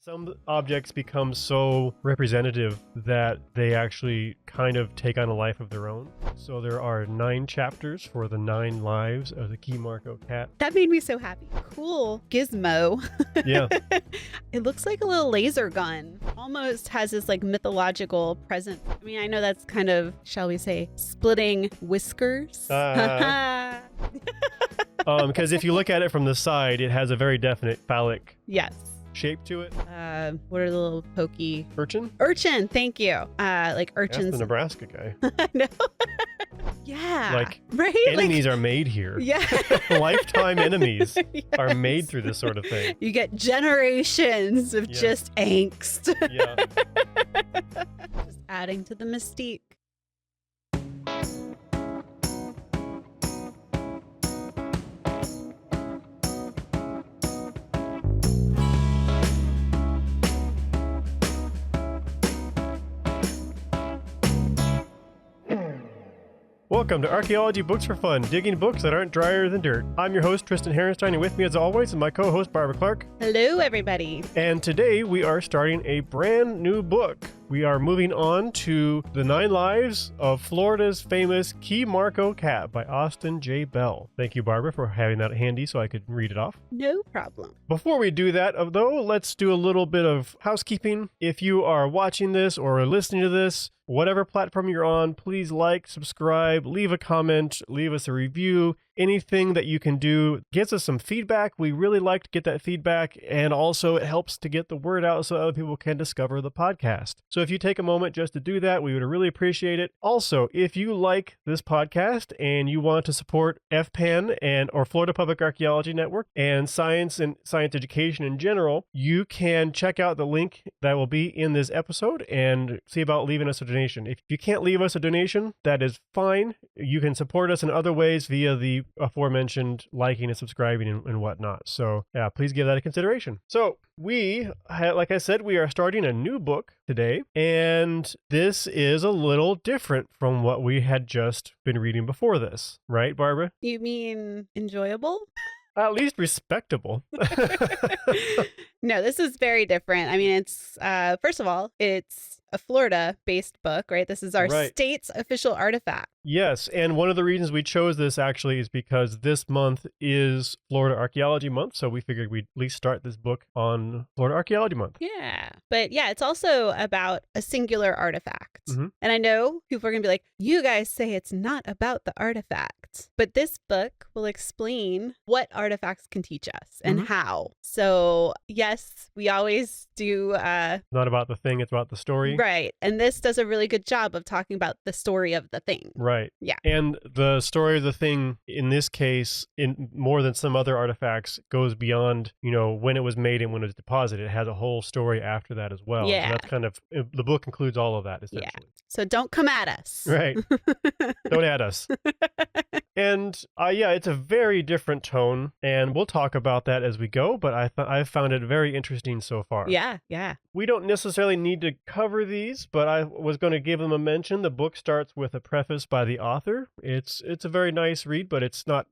Some objects become so representative that they actually kind of take on a life of their own. So there are 9 chapters for the 9 lives of the Key Marco cat. That made me so happy. Cool gizmo. Yeah. It looks like a little laser gun. Almost has this like mythological present. I mean, I know that's kind of, shall we say, splitting whiskers. Because if you look at it from the side, it has a very definite phallic Yes. shape to it. What are the little pokey Urchin? urchin? Thank you. Like That's urchins. the Nebraska guy. I know. Yeah. Like, right. Enemies are made here. Yeah. Lifetime enemies are Yes. made through this sort of thing. You get generations of Yes. just angst. Yeah. Just adding to the mystique. Welcome to Archaeology Books for Fun, digging books that aren't drier than dirt. I'm your host, Tristan Herenstein, and with me as always is my co-host, Barbara Clark. Hello, everybody. And today we are starting a brand new book. We are moving on to The 9 Lives of Florida's Famous Key Marco Cat by Austin J. Bell. Thank you, Barbara, for having that handy so I could read it off. No problem. Before we do that, though, let's do a little bit of housekeeping. If you are watching this or listening to this, whatever platform you're on, please like, subscribe, leave a comment, leave us a review. Anything that you can do gets us some feedback. We really like to get that feedback, and also it helps to get the word out so other people can discover the podcast. So if you take a moment just to do that, we would really appreciate it. Also, if you like this podcast and you want to support FPAN or Florida Public Archaeology Network and science education in general, you can check out the link that will be in this episode and see about leaving us a donation. If you can't leave us a donation, that is fine. You can support us in other ways via the aforementioned liking and subscribing and whatnot. So yeah, please give that a consideration. So like I said, we are starting a new book today, and this is a little different from what we had just been reading before this, right, Barbara? You mean enjoyable? At least respectable. No, this is very different. I mean, it's, first of all, it's a Florida-based book, right? This is our state's official artifact. Yes, and one of the reasons we chose this actually is because this month is Florida Archaeology Month, so we figured we'd at least start this book on Florida Archaeology Month. Yeah, but yeah, it's also about a singular artifact. Mm-hmm. And I know people are going to be like, you guys say it's not about the artifact, but this book will explain what artifacts can teach us and how. So yes, we always do. Not about the thing, it's about the story. Right. And this does a really good job of talking about the story of the thing. Right. Yeah. And the story of the thing, in this case, in more than some other artifacts, goes beyond, when it was made and when it was deposited. It has a whole story after that as well. Yeah. So that's kind of, the book includes all of that, essentially. Yeah. So don't come at us. Right. Don't add us. And yeah, it's a very different tone, and we'll talk about that as we go, but I've found it very interesting so far. Yeah, yeah. We don't necessarily need to cover these, but I was going to give them a mention. The book starts with a preface by the author. It's a very nice read, but it's not,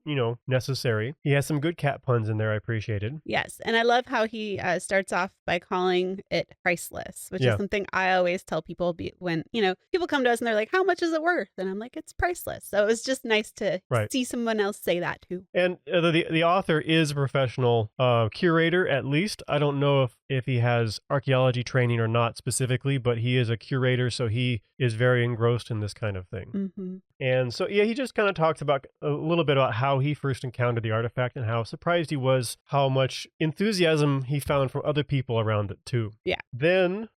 necessary. He has some good cat puns in there I appreciated. Yes, and I love how he starts off by calling it priceless, which is something I always tell people when, people come to us and they're like, how much is it worth? And I'm like, it's priceless. So it was just nice to see someone else say that too. And the author is a professional curator, at least. I don't know if he has archaeology training or not specifically, but he is a curator, so he is very engrossed in this kind of thing. Mm-hmm. And so, yeah, he just kind of talks about a little bit about how he first encountered the artifact and how surprised he was how much enthusiasm he found from other people around it, too. Yeah. Then,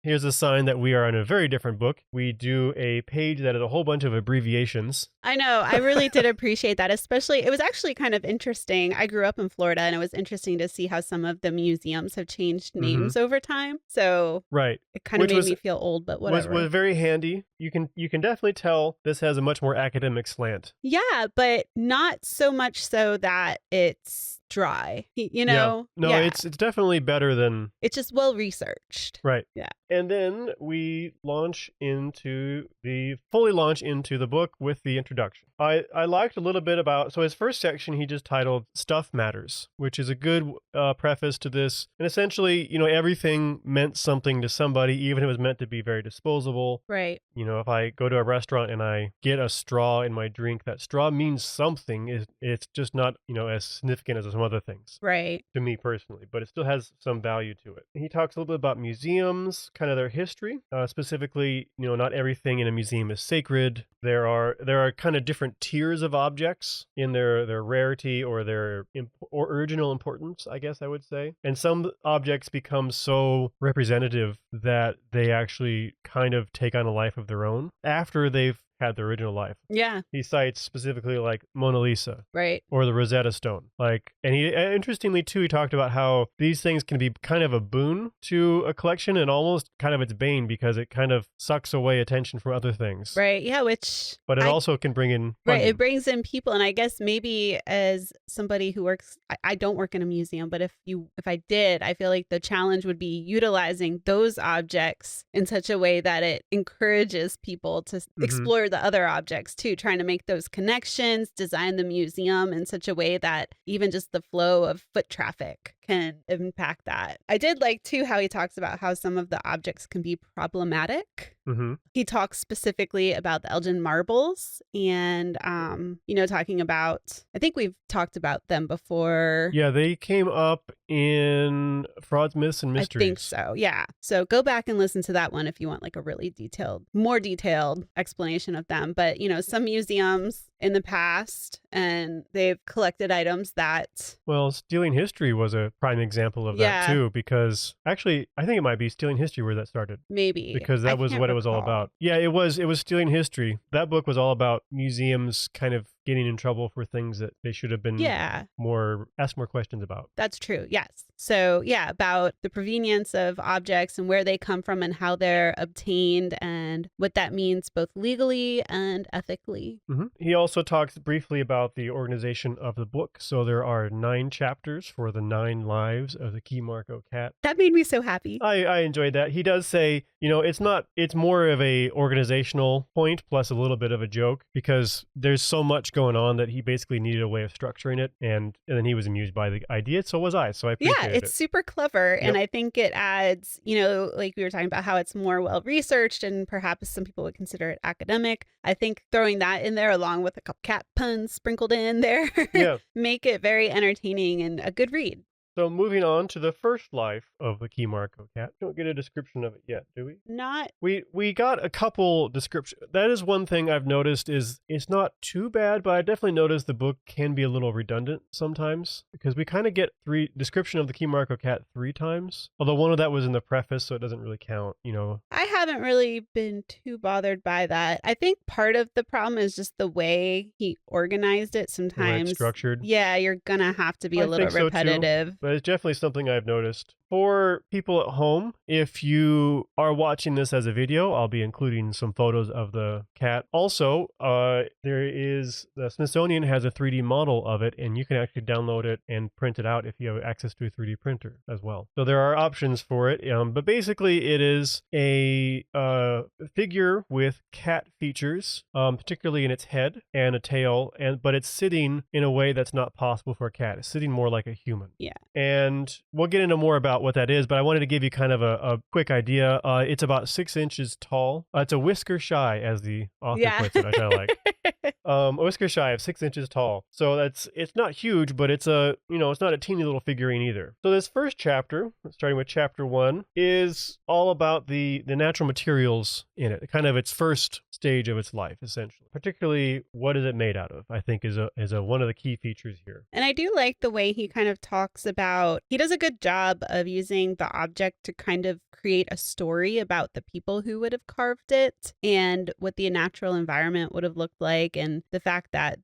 here's a sign that we are in a very different book. We do a page that is a whole bunch of abbreviations. I know. I really did appreciate that, especially, it was actually kind of interesting. I grew up in Florida, and it was interesting to see how some of the museums have changed names over time. So it kind of made me feel old, but whatever. Was very handy. You can definitely tell this has a much more academic slant. Yeah, but not so much so that it's dry. No, it's definitely better than... It's just well researched. Right. Yeah. And then we fully launch into the book with the introduction. I liked a little bit about, so his first section he just titled Stuff Matters, which is a good preface to this. And essentially, everything meant something to somebody, even if it was meant to be very disposable. Right. If I go to a restaurant and I get a straw in my drink, that straw means something. It's just not, as significant as some other things. Right. To me personally, but it still has some value to it. He talks a little bit about museums, kind of their history. Specifically, not everything in a museum is sacred. There are kind of different tiers of objects in their rarity or their original importance, I guess I would say. And some objects become so representative that they actually kind of take on a life of their own after they've had their original life. Yeah. He cites specifically like Mona Lisa. Right. Or the Rosetta Stone. And he, interestingly too, he talked about how these things can be kind of a boon to a collection and almost kind of its bane because it kind of sucks away attention from other things. Right. Yeah. But it also can bring in funding. Right. It brings in people. And I guess maybe as somebody who works, I don't work in a museum, but if I did, I feel like the challenge would be utilizing those objects in such a way that it encourages people to explore the other objects too, trying to make those connections, design the museum in such a way that even just the flow of foot traffic can impact that. I did like too how he talks about how some of the objects can be problematic. He talks specifically about the Elgin marbles and, talking about, I think we've talked about them before. Yeah, they came up in Frauds, Myths, and Mysteries. I think so, yeah. So go back and listen to that one if you want like a really more detailed explanation of them. But, some museums in the past and they've collected items that... Well, Stealing History was a prime example of that too, because actually, I think it might be Stealing History where that started. Maybe. Because that was what it was all about. Yeah, it was Stealing History. That book was all about museums kind of getting in trouble for things that they should have been asked more questions about. That's true. Yes. So about the provenience of objects and where they come from and how they're obtained and what that means both legally and ethically. He also talks briefly about the organization of the book. So there are 9 chapters for the 9 lives of the Key Marco cat. That made me so happy. I enjoyed that. He does say, it's more of a organizational point plus a little bit of a joke because there's so much going on that he basically needed a way of structuring it. And then he was amused by the idea. So was I. So I appreciate it. It's super clever. And I think it adds, like we were talking about how it's more well researched and perhaps some people would consider it academic. I think throwing that in there along with a couple cat puns sprinkled in there make it very entertaining and a good read. So moving on to the first life of the Key Marco cat. We don't get a description of it yet, do we? Not. We got a couple descriptions. That is one thing I've noticed is it's not too bad, but I definitely noticed the book can be a little redundant sometimes because we kind of get description of the Key Marco cat 3 times. Although one of that was in the preface, so it doesn't really count, I haven't really been too bothered by that. I think part of the problem is just the way he organized it sometimes. It's structured. Yeah, you're going to have to be a little repetitive. But it's definitely something I've noticed. For people at home, if you are watching this as a video, I'll be including some photos of the cat. Also, the Smithsonian has a 3D model of it, and you can actually download it and print it out if you have access to a 3D printer as well. So there are options for it, but basically it is a figure with cat features, particularly in its head and a tail, but it's sitting in a way that's not possible for a cat. It's sitting more like a human. Yeah. And we'll get into more about what that is, but I wanted to give you kind of a quick idea. It's about 6 inches tall. It's a whisker shy, as the author puts it. I kind of like. A whisker shy of 6 inches tall. So it's not huge, but it's it's not a teeny little figurine either. So this first chapter, starting with chapter 1, is all about the natural materials in it. Kind of its first stage of its life, essentially. Particularly, what is it made out of? I think is one of the key features here. And I do like the way he kind of talks about. He does a good job of using the object to kind of create a story about the people who would have carved it and what the natural environment would have looked like, and the fact that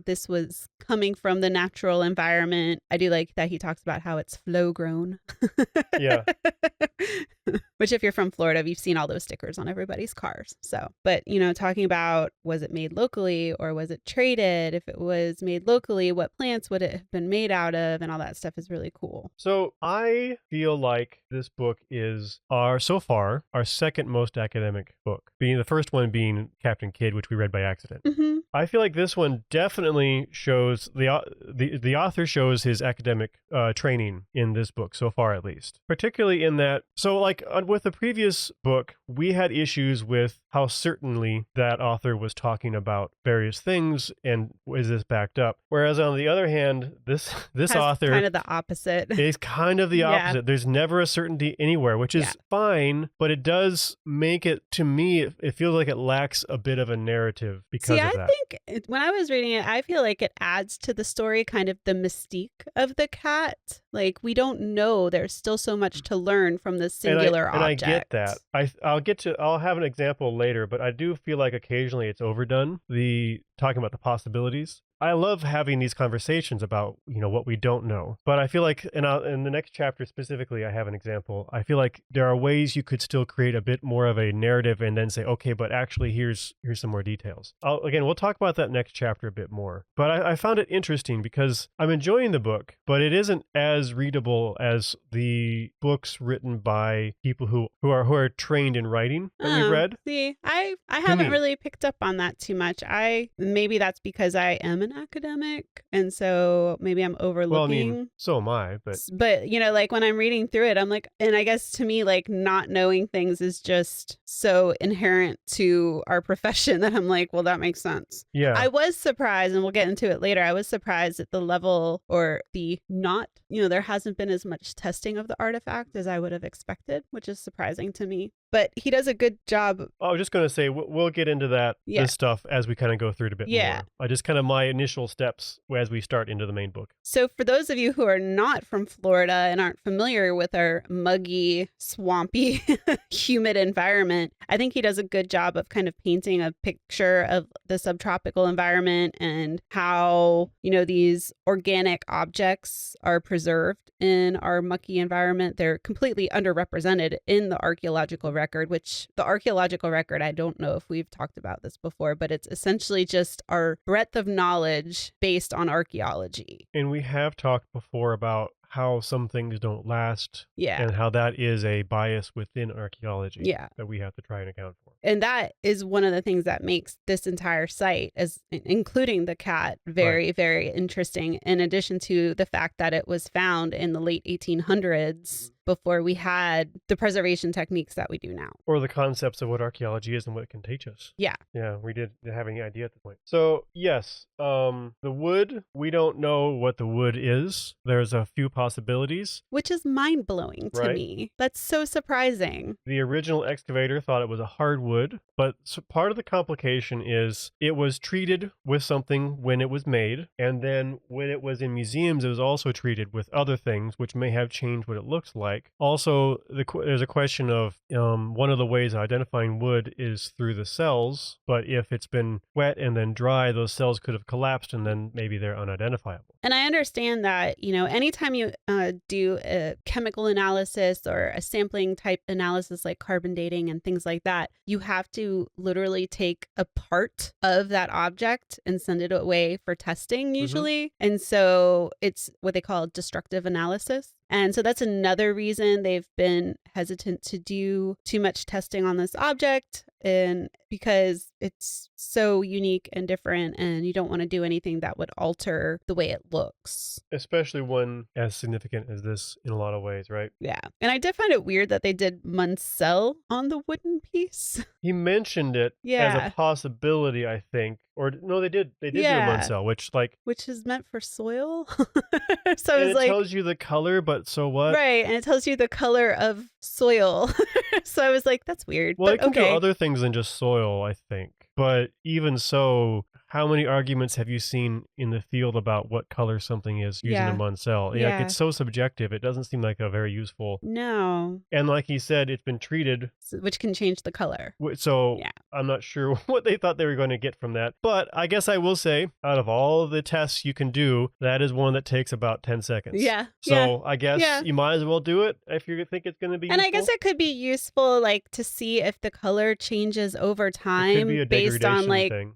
this was coming from the natural environment. I do like that he talks about how it's flow grown. Yeah. Which if you're from Florida, you've seen all those stickers on everybody's cars. So, but talking about, was it made locally or was it traded? If it was made locally, what plants would it have been made out of? And all that stuff is really cool. So I feel like this book is so far our second most academic book, being the first one being Captain Kidd, which we read by accident. Mm-hmm. I feel like this one definitely shows the author shows his academic training in this book so far, at least, particularly in that. So like with the previous book, we had issues with how certainly that author was talking about various things and is this backed up. Whereas on the other hand, this author kind of the opposite. Is kind of the opposite. Yeah. There's never a certainty anywhere, which is fine, but it does make it, to me, it feels like it lacks a bit of a narrative because of that. I think when I was reading it, I feel like it adds to the story kind of the mystique of the cat. Like, we don't know. There's still so much to learn from this singular object. And I get that. I'll have an example later, but I do feel like occasionally it's overdone, talking about the possibilities. I love having these conversations about, what we don't know. But I feel like in the next chapter specifically, I have an example. I feel like there are ways you could still create a bit more of a narrative and then say, okay, but actually here's some more details. Again, we'll talk about that next chapter a bit more. But I found it interesting because I'm enjoying the book, but it isn't as readable as the books written by people who are trained in writing that we've read. See, I haven't really picked up on that too much. Maybe that's because I am an academic, and so maybe I'm overlooking. Well, I mean, so am I, but like when I'm reading through it, I'm like, and I guess to me, like, not knowing things is just so inherent to our profession that I'm like, well, that makes sense. Yeah. I was surprised, and we'll get into it later. I was surprised at the level or there hasn't been as much testing of the artifact as I would have expected, which is surprising to me. But he does a good job. I was just going to say, we'll get into this stuff as we kind of go through it a bit more. Just kind of my initial steps as we start into the main book. So for those of you who are not from Florida and aren't familiar with our muggy, swampy, humid environment, I think he does a good job of kind of painting a picture of the subtropical environment and how, these organic objects are preserved in our mucky environment. They're completely underrepresented in the archaeological record, which the archaeological record, I don't know if we've talked about this before, but it's essentially just our breadth of knowledge based on archaeology. And we have talked before about how some things don't last. Yeah. And how that is a bias within archaeology. Yeah. That we have to try and account for. And that is one of the things that makes this entire site, including the cat, very, very interesting, in addition to the fact that it was found in the late 1800s before we had the preservation techniques that we do now. Or the concepts of what archaeology is and what it can teach us. Yeah. Yeah, we didn't have any idea at the point. So, yes, the wood, we don't know what the wood is. There's a few possibilities. Which is mind-blowing to me. That's so surprising. The original excavator thought it was a hardwood, but part of the complication is it was treated with something when it was made, and then when it was in museums, it was also treated with other things, which may have changed what it looks like. Also, there's a question of one of the ways of identifying wood is through the cells, but if it's been wet and then dry, those cells could have collapsed and then maybe they're unidentifiable. And I understand that, anytime you do a chemical analysis or a sampling type analysis like carbon dating and things like that, you have to literally take a part of that object and send it away for testing usually. Mm-hmm. And so it's what they call destructive analysis. And so that's another reason they've been hesitant to do too much testing on this object, and because it's so unique and different, and you don't want to do anything that would alter the way it looks. Especially one as significant as this in a lot of ways, right? Yeah. And I did find it weird that they did Munsell on the wooden piece. He mentioned it as a possibility, I think. Or no, they did do Munsell, which is meant for soil. So it tells you the color, but so what? Right, and it tells you the color of soil. So I was like, that's weird. Well, it can do other things than just soil, I think. But even so, how many arguments have you seen in the field about what color something is using a Munsell? Yeah. Like, it's so subjective. It doesn't seem like a very useful. No. And like he said, it's been treated. Which can change the color. So I'm not sure what they thought they were going to get from that. But I guess I will say, out of all the tests you can do, that is one that takes about 10 seconds. Yeah. So I guess you might as well do it if you think it's going to be useful. And I guess it could be useful, like, to see if the color changes over time. It could be a based on, like, thing.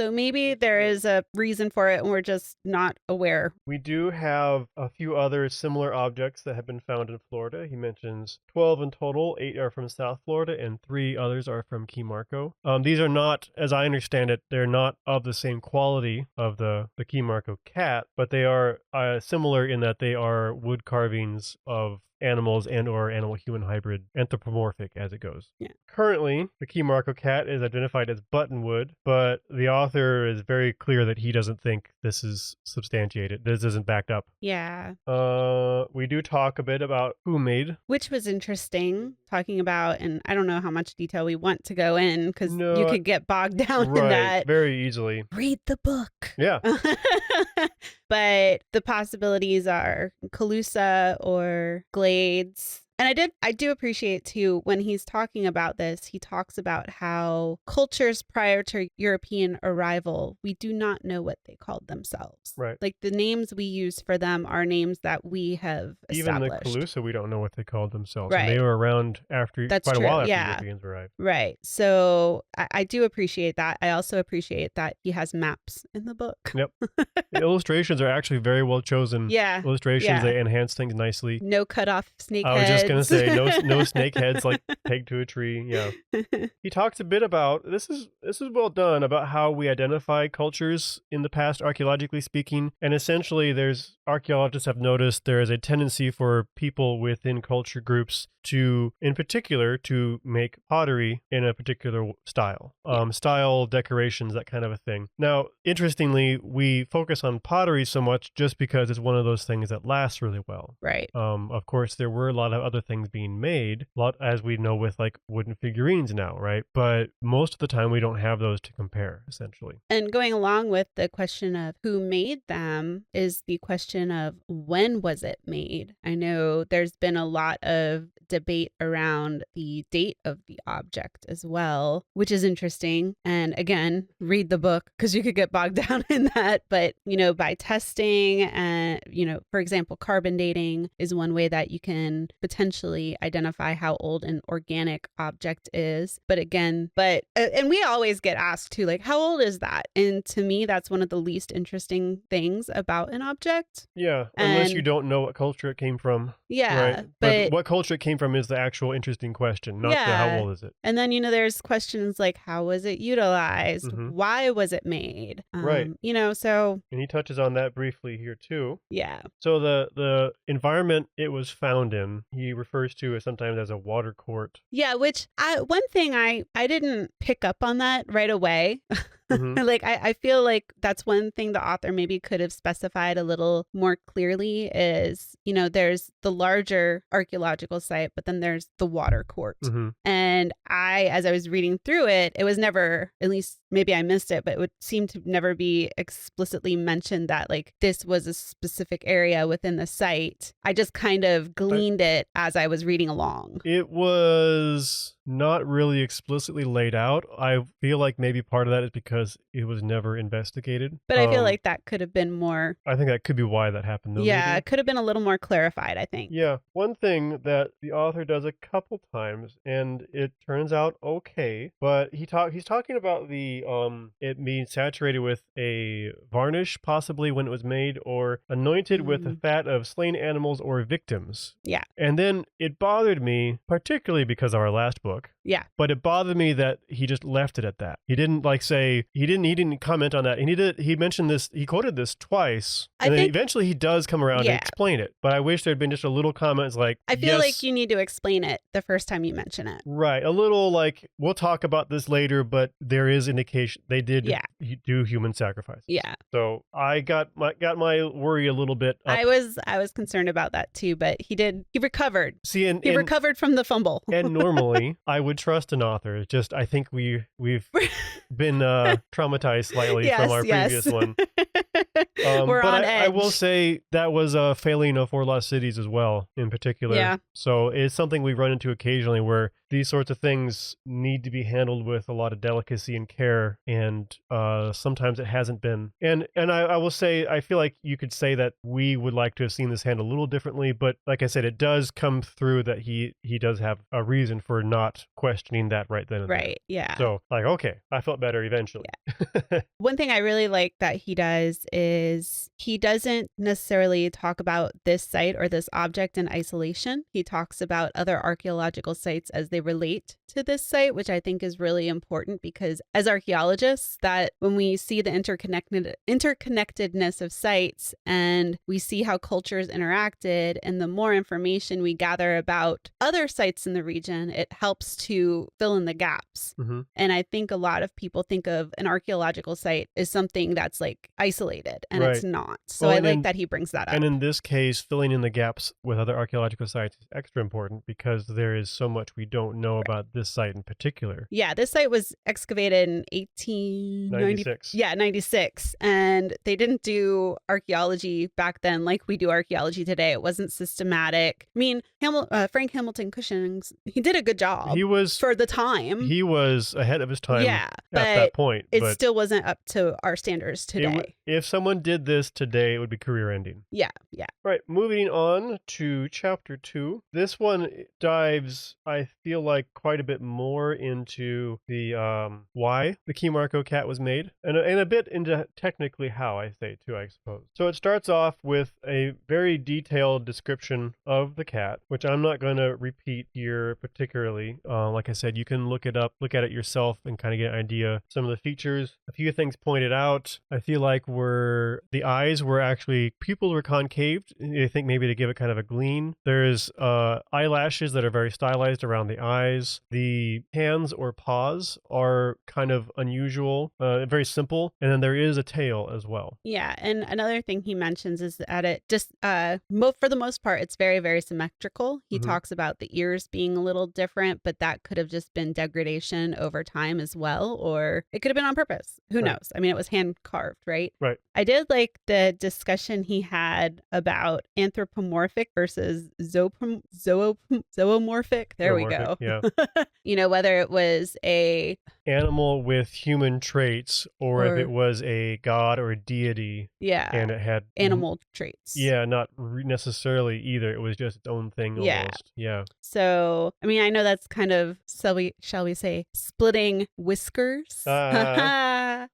So maybe there is a reason for it and we're just not aware. We do have a few other similar objects that have been found in Florida. He mentions 12 in total. 8 are from South Florida and 3 others are from Key Marco. These are not, as I understand it, they're not of the same quality of the Key Marco cat, but they are similar in that they are wood carvings of animals and or animal-human hybrid, anthropomorphic as it goes. Yeah. Currently, the Key Marco cat is identified as buttonwood, but the author is very clear that he doesn't think this is substantiated. This isn't backed up. Yeah. We do talk a bit about who made. Which was interesting, talking about, and I don't know how much detail we want to go in, because you could get bogged down in that. Very easily. Read the book. Yeah. But the possibilities are Calusa or Glades. And I do appreciate too, when he's talking about this, he talks about how cultures prior to European arrival, we do not know what they called themselves. Right. Like the names we use for them are names that we have established. Even the Calusa, we don't know what they called themselves. Right. And they were around after quite a while after Europeans arrived. Right. So I do appreciate that. I also appreciate that he has maps in the book. Yep. The illustrations are actually very well chosen. Yeah. Illustrations, they enhance things nicely. No cut off snake heads. I was just going to say, no snake heads like pegged to a tree. Yeah. He talks a bit about, this is well done, about how we identify cultures in the past, archaeologically speaking. And essentially, archaeologists have noticed there is a tendency for people within culture groups to, in particular, to make pottery in a particular style. Style, decorations, that kind of a thing. Now, interestingly, we focus on pottery so much just because it's one of those things that lasts really well. Right. Of course, there were a lot of other things being made, as we know with like wooden figurines now, right? But most of the time we don't have those to compare, essentially. And going along with the question of who made them is the question of when was it made? I know there's been a lot of debate around the date of the object as well, which is interesting. And again, read the book because you could get bogged down in that. But, by testing and, for example, carbon dating is one way that you can potentially identify how old an organic object is. But again, and we always get asked too, like, how old is that? And to me, that's one of the least interesting things about an object. Yeah, unless you don't know what culture it came from. Yeah. Right? But what culture it came from is the actual interesting question, not how old is it. And then, there's questions like, how was it utilized? Mm-hmm. Why was it made? Right. So. And he touches on that briefly here too. Yeah. So the environment it was found in, he refers to sometimes as a water court. Yeah, which one thing I didn't pick up on that right away. Mm-hmm. Like, I feel like that's one thing the author maybe could have specified a little more clearly is, there's the larger archaeological site, but then there's the water court. Mm-hmm. And as I was reading through it, it was never, at least maybe I missed it, but it would seem to never be explicitly mentioned that like this was a specific area within the site. I just kind of gleaned it as I was reading along. It was not really explicitly laid out. I feel like maybe part of that is because it was never investigated. But I feel like that could have been more. I think that could be why that happened, though. Yeah, maybe. It could have been a little more clarified, I think. Yeah. One thing that the author does a couple times, and it turns out okay, but he's talking about the it being saturated with a varnish, possibly when it was made, or anointed with the fat of slain animals or victims. Yeah. And then it bothered me, particularly because of our last book. Yeah. But it bothered me that he just left it at that. He didn't he didn't comment on that. And he mentioned this, he quoted this twice. And then eventually he does come around and explain it. But I wish there'd been just a little comment like, I feel like you need to explain it the first time you mention it. Right. A little like, we'll talk about this later, but there is indication they did do human sacrifice. Yeah. So I got my worry a little bit up. I was concerned about that too, but he recovered. See, he recovered from the fumble. And normally I would trust an author. It's just, I think we've been Yeah, traumatized slightly from our previous one. We're but on I will edge. say that was a failing of Four Lost Cities as well, in particular. Yeah. So it's something we run into occasionally where these sorts of things need to be handled with a lot of delicacy and care, and sometimes it hasn't been. And I will say, I feel like you could say that we would like to have seen this handled a little differently, but like I said, it does come through that he does have a reason for not questioning that right then and there. Right. Yeah. So, like, okay, I felt better eventually. Yeah. One thing I really like that he does is he doesn't necessarily talk about this site or this object in isolation. He talks about other archaeological sites as they relate to this site, which I think is really important because as archaeologists, that when we see the interconnectedness of sites and we see how cultures interacted, and the more information we gather about other sites in the region, it helps to fill in the gaps. Mm-hmm. And I think a lot of people think of an archaeological site as something that's like isolated, and Right. it's not. So I like that he brings that up. And in this case, filling in the gaps with other archaeological sites is extra important because there is so much we don't know about this site in particular. Yeah, this site was excavated in 1896. Yeah, 96. And they didn't do archaeology back then like we do archaeology today. It wasn't systematic. I mean, Frank Hamilton Cushing's, he did a good job. He was for the time. He was ahead of his time. Yeah, at that point. It still wasn't up to our standards today. If someone did this today, it would be career ending. Yeah. Right, moving on to chapter 2. This one dives, I feel like, quite a bit more into the why the Kimarko cat was made, and a bit into technically how, I say too, I suppose. So it starts off with a very detailed description of the cat, which I'm not going to repeat here particularly. Like I said, you can look it up, look at it yourself, and kind of get an idea. Some of the features, a few things pointed out, I feel like the eyes were actually, pupils were concaved. I think maybe to give it kind of a gleam. There's eyelashes that are very stylized around the eyes. The hands or paws are kind of unusual, very simple. And then there is a tail as well. Yeah, and another thing he mentions is that it just, for the most part, it's very, very symmetrical. He talks about the ears being a little different, but that could have just been degradation over time as well, or it could have been on purpose. Who knows? I mean, it was hand carved, right? Right. I did like the discussion he had about anthropomorphic versus zoomorphic. There we go. Yeah. Whether it was a animal with human traits or if it was a god or a deity. Yeah. And it had animal traits. Yeah, not necessarily either. It was just its own thing almost. Yeah. So, I mean, I know that's kind of, shall we say, splitting whiskers.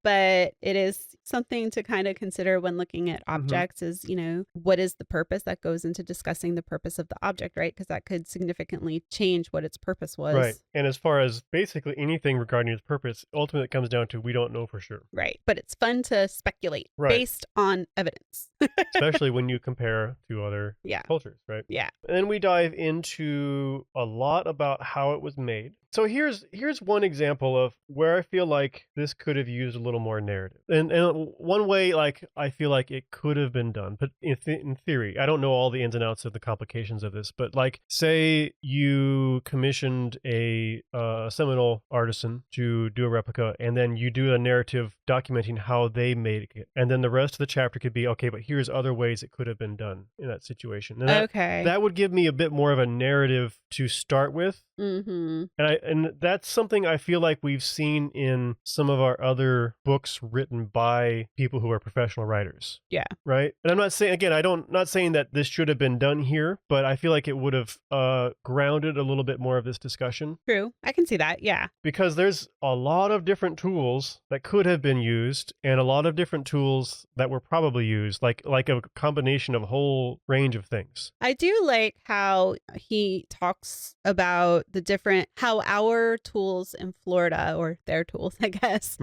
But it is something to kind of consider when looking at objects is, what is the purpose that goes into discussing the purpose of the object, right? Because that could significantly change what its purpose was. Right. And as far as basically anything regarding its purpose, ultimately it comes down to we don't know for sure. Right. But it's fun to speculate based on evidence. Especially when you compare to other cultures, right? Yeah. And then we dive into a lot about how it was made. So here's one example of where I feel like this could have used a little more narrative. And one way, like, I feel like it could have been done, but in theory, I don't know all the ins and outs of the complications of this, but like, say you commissioned a Seminole artisan to do a replica, and then you do a narrative documenting how they made it. And then the rest of the chapter could be, okay, but here's other ways it could have been done in that situation. And that would give me a bit more of a narrative to start with. Mm-hmm. And that's something I feel like we've seen in some of our other books written by people who are professional writers. Yeah. Right? And I'm not saying, again, not saying that this should have been done here, but I feel like it would have grounded a little bit more of this discussion. True. I can see that. Yeah. Because there's a lot of different tools that could have been used and a lot of different tools that were probably used, like a combination of a whole range of things. I do like how he talks about how our tools in Florida, or their tools, I guess,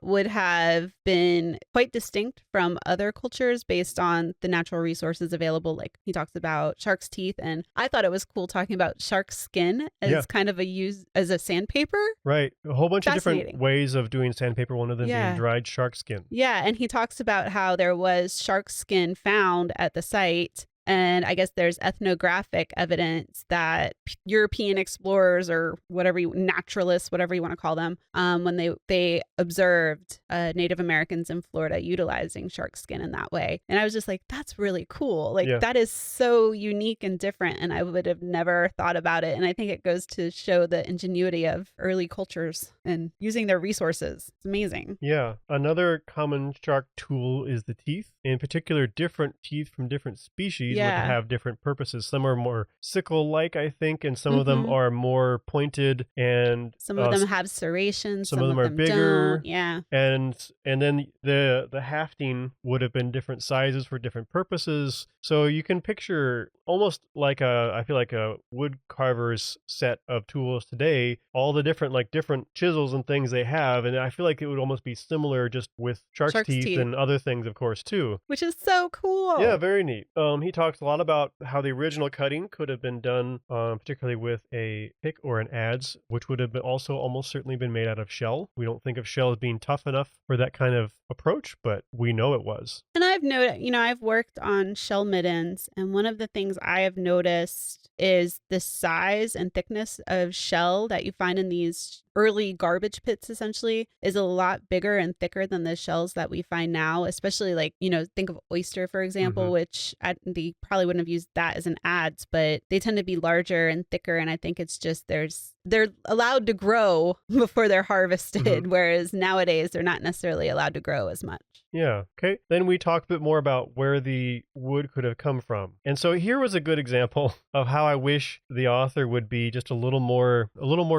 would have been quite distinct from other cultures based on the natural resources available. Like he talks about shark's teeth, and I thought it was cool talking about shark skin as kind of as a sandpaper. Right. A whole bunch of different ways of doing sandpaper, one of them being dried shark skin. Yeah, and he talks about how there was shark skin found at the site, And I guess there's ethnographic evidence that European explorers or naturalists, whatever you want to call them, when they observed Native Americans in Florida utilizing shark skin in that way. And I was just like, that's really cool. Like, that is so unique and different. And I would have never thought about it. And I think it goes to show the ingenuity of early cultures and using their resources. It's amazing. Yeah. Another common shark tool is the teeth. In particular, different teeth from different species would have different purposes. Some are more sickle-like, I think, and some of them are more pointed, and some of them have serrations. Some of them are bigger. Don't. Yeah. And then the hafting would have been different sizes for different purposes. So you can picture almost like I feel like a wood carver's set of tools today, all the different chisels and things they have. And I feel like it would almost be similar just with shark's teeth and other things, of course, too. Which is so cool. Yeah, very neat. He talks a lot about how the original cutting could have been done, particularly with a pick or an adze, which would have been also almost certainly been made out of shell. We don't think of shell as being tough enough for that kind of approach, but we know it was. And I've noticed, I've worked on shell middens, and one of the things I have noticed is the size and thickness of shell that you find in these early garbage pits, essentially, is a lot bigger and thicker than the shells that we find now, especially think of oyster, for example, which they probably wouldn't have used that as an adze, but they tend to be larger and thicker. And I think it's just they're allowed to grow before they're harvested, whereas nowadays they're not necessarily allowed to grow as much. Yeah. Okay. Then we talked a bit more about where the wood could have come from. And so here was a good example of how I wish the author would be just a little more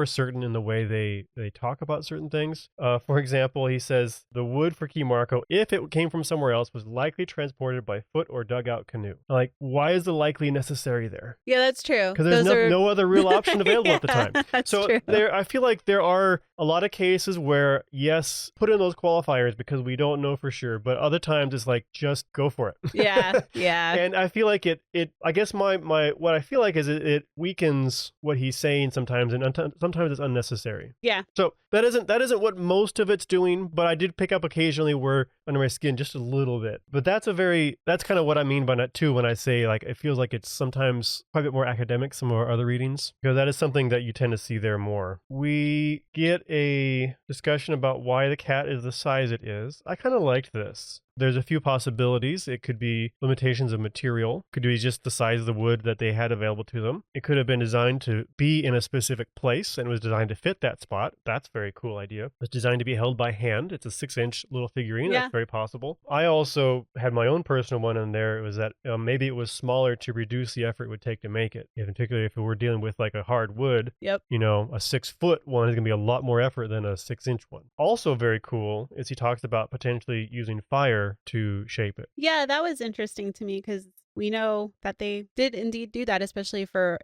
certain in the way they talk about certain things. For example, he says the wood for Key Marco, if it came from somewhere else, was likely transported by foot or dugout canoe. Like, why is the likely necessary there? Yeah, that's true. Because there's no other real option available at the time. So true. I feel like there are a lot of cases where, yes, put in those qualifiers because we don't know for sure, but other times it's like, just go for it. Yeah. And I feel like it I guess my what I feel like is it weakens what he's saying sometimes, and sometimes it's unnecessary. Yeah. So that isn't what most of it's doing, but I did pick up occasionally where under my skin just a little bit. But that's kind of what I mean by that too when I say like it feels like it's sometimes quite a bit more academic, some of our other readings, because that is something that you tend to see there more. We get a discussion about why the cat is the size it is. I kind of liked this. There's a few possibilities. It could be limitations of material. It could be just the size of the wood that they had available to them. It could have been designed to be in a specific place and was designed to fit that spot. That's a very cool idea. It's designed to be held by hand. It's a 6-inch little figurine. Yeah. That's very possible. I also had my own personal one in there. It was that maybe it was smaller to reduce the effort it would take to make it. Particularly if we're dealing with like a hard wood. Yep. A 6-foot one is going to be a lot more effort than a 6-inch one. Also very cool is he talks about potentially using fire to shape it. Yeah, that was interesting to me because we know that they did indeed do that, especially for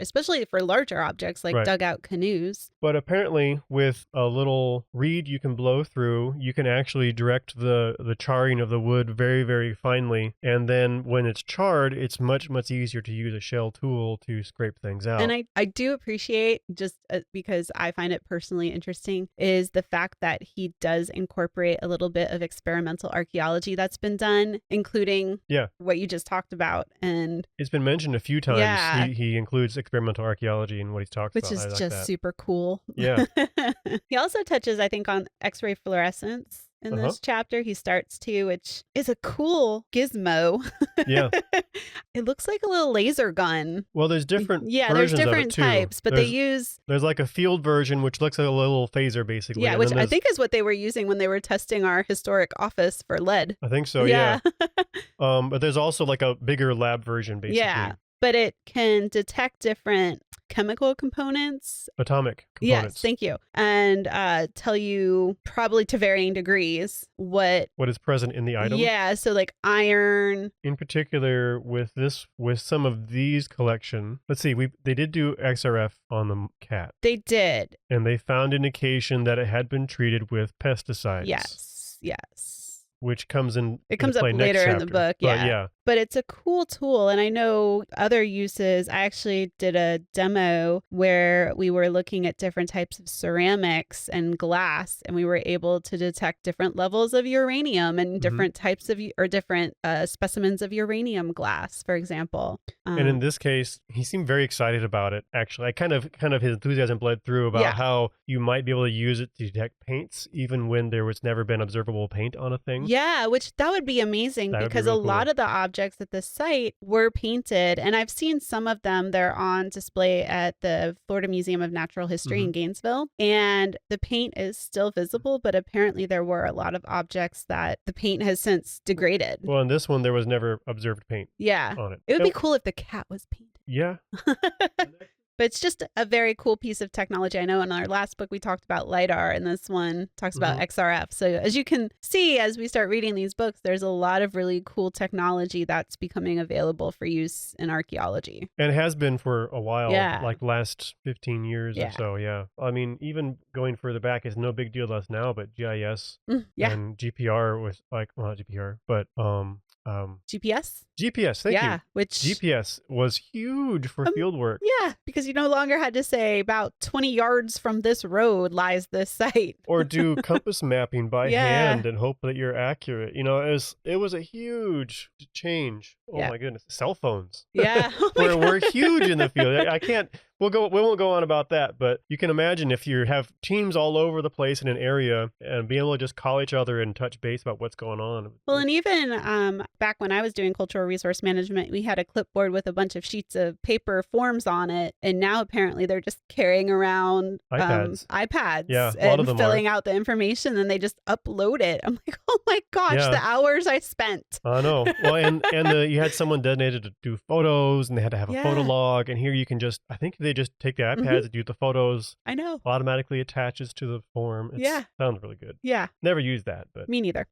larger objects like dugout canoes. But apparently with a little reed you can blow through, you can actually direct the charring of the wood very, very finely. And then when it's charred, it's much, much easier to use a shell tool to scrape things out. And I do appreciate, just because I find it personally interesting, is the fact that he does incorporate a little bit of experimental archaeology that's been done, including what you just talked about. And it's been mentioned a few times. Yeah. He includes experimental archaeology in what he talks about. Which is just super cool. Yeah. He also touches, I think, on X-ray fluorescence in this chapter. He starts to, which is a cool gizmo. Yeah. It looks like a little laser gun. Well, there's different there's different types, but there's like a field version, which looks like a little phaser, basically. Yeah, which I think is what they were using when they were testing our historic office for lead. I think so, yeah. But there's also like a bigger lab version, basically. Yeah, but it can detect different chemical components. Atomic components. Yes, thank you. And tell you probably to varying degrees what is present in the item. Yeah, so like iron. In particular with some of these collection. Let's see, they did do XRF on the cat. They did. And they found indication that it had been treated with pesticides. Yes. Which comes in. It comes up later in the book. Yeah. but it's a cool tool. And I know other uses. I actually did a demo where we were looking at different types of ceramics and glass, and we were able to detect different levels of uranium and different types of, or different specimens of uranium glass, for example. And in this case, he seemed very excited about it, actually. I kind of his enthusiasm bled through about how you might be able to use it to detect paints, even when there was never been observable paint on a thing. Yeah, which that would be amazing because really a lot of the objects at the site were painted. And I've seen some of them. They're on display at the Florida Museum of Natural History in Gainesville. And the paint is still visible, but apparently there were a lot of objects that the paint has since degraded. Well, in this one, there was never observed paint on it. It would be cool if the cat was painted. Yeah. But it's just a very cool piece of technology. I know in our last book we talked about LiDAR, and this one talks about XRF. So as you can see, as we start reading these books, there's a lot of really cool technology that's becoming available for use in archaeology. And has been for a while, like last 15 years or so, I mean, even going further back is no big deal to us now, but GIS and GPR was like, well, not GPR, but GPS? GPS, thank you. Which GPS was huge for field work. Yeah, because you no longer had to say about 20 yards from this road lies this site. Or do compass mapping by hand and hope that you're accurate. You know, it was a huge change. Oh my goodness. Cell phones. Yeah. We're huge in the field. I can't we won't go on about that, but you can imagine if you have teams all over the place in an area and being able to just call each other and touch base about what's going on. Well, and even back when I was doing cultural resource management, we had a clipboard with a bunch of sheets of paper forms on it, and now apparently they're just carrying around iPads and filling out the information, and they just upload it. I'm like, oh my gosh, the hours I spent. I know. Well, and you had someone designated to do photos, and they had to have a photo log, and here you can just, I think they just take the iPads and do the photos. I know. Automatically attaches to the form. Sounds really good. Yeah. Never used that, but. Me neither.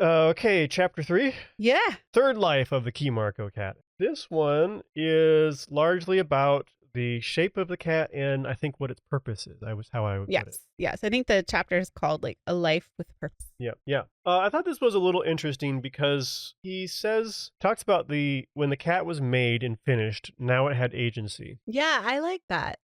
Okay, chapter 3. Yeah. Third life of the Key Marco cat. This one is largely about the shape of the cat and I think what its purpose is. That was how I would put it. Yes. I think the chapter is called like A Life with Purpose. Yeah. I thought this was a little interesting because he talks about when the cat was made and finished, now it had agency. Yeah, I like that.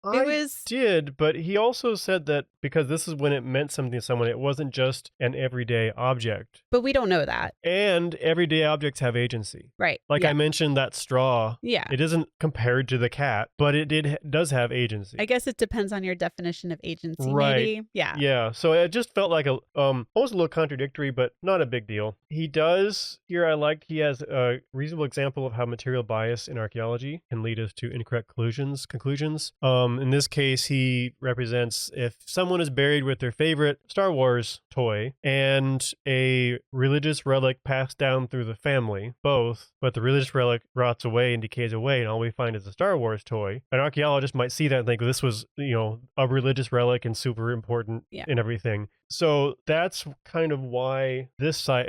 Did, but he also said that because this is when it meant something to someone, it wasn't just an everyday object. But we don't know that. And everyday objects have agency. Right. Like I mentioned that straw. Yeah. It isn't compared to the cat, but it does have agency. I guess it depends on your definition of agency, right. maybe. Yeah. Yeah. So it just felt like almost a little contradictory, but not a big deal. He has a reasonable example of how material bias in archaeology can lead us to incorrect conclusions. In this case, he represents if someone is buried with their favorite Star Wars toy and a religious relic passed down through the family, both, but the religious relic rots away and decays away, and all we find is a Star Wars toy. An archaeologist might see that and think, well, this was, a religious relic and super important and everything. So that's kind of why this site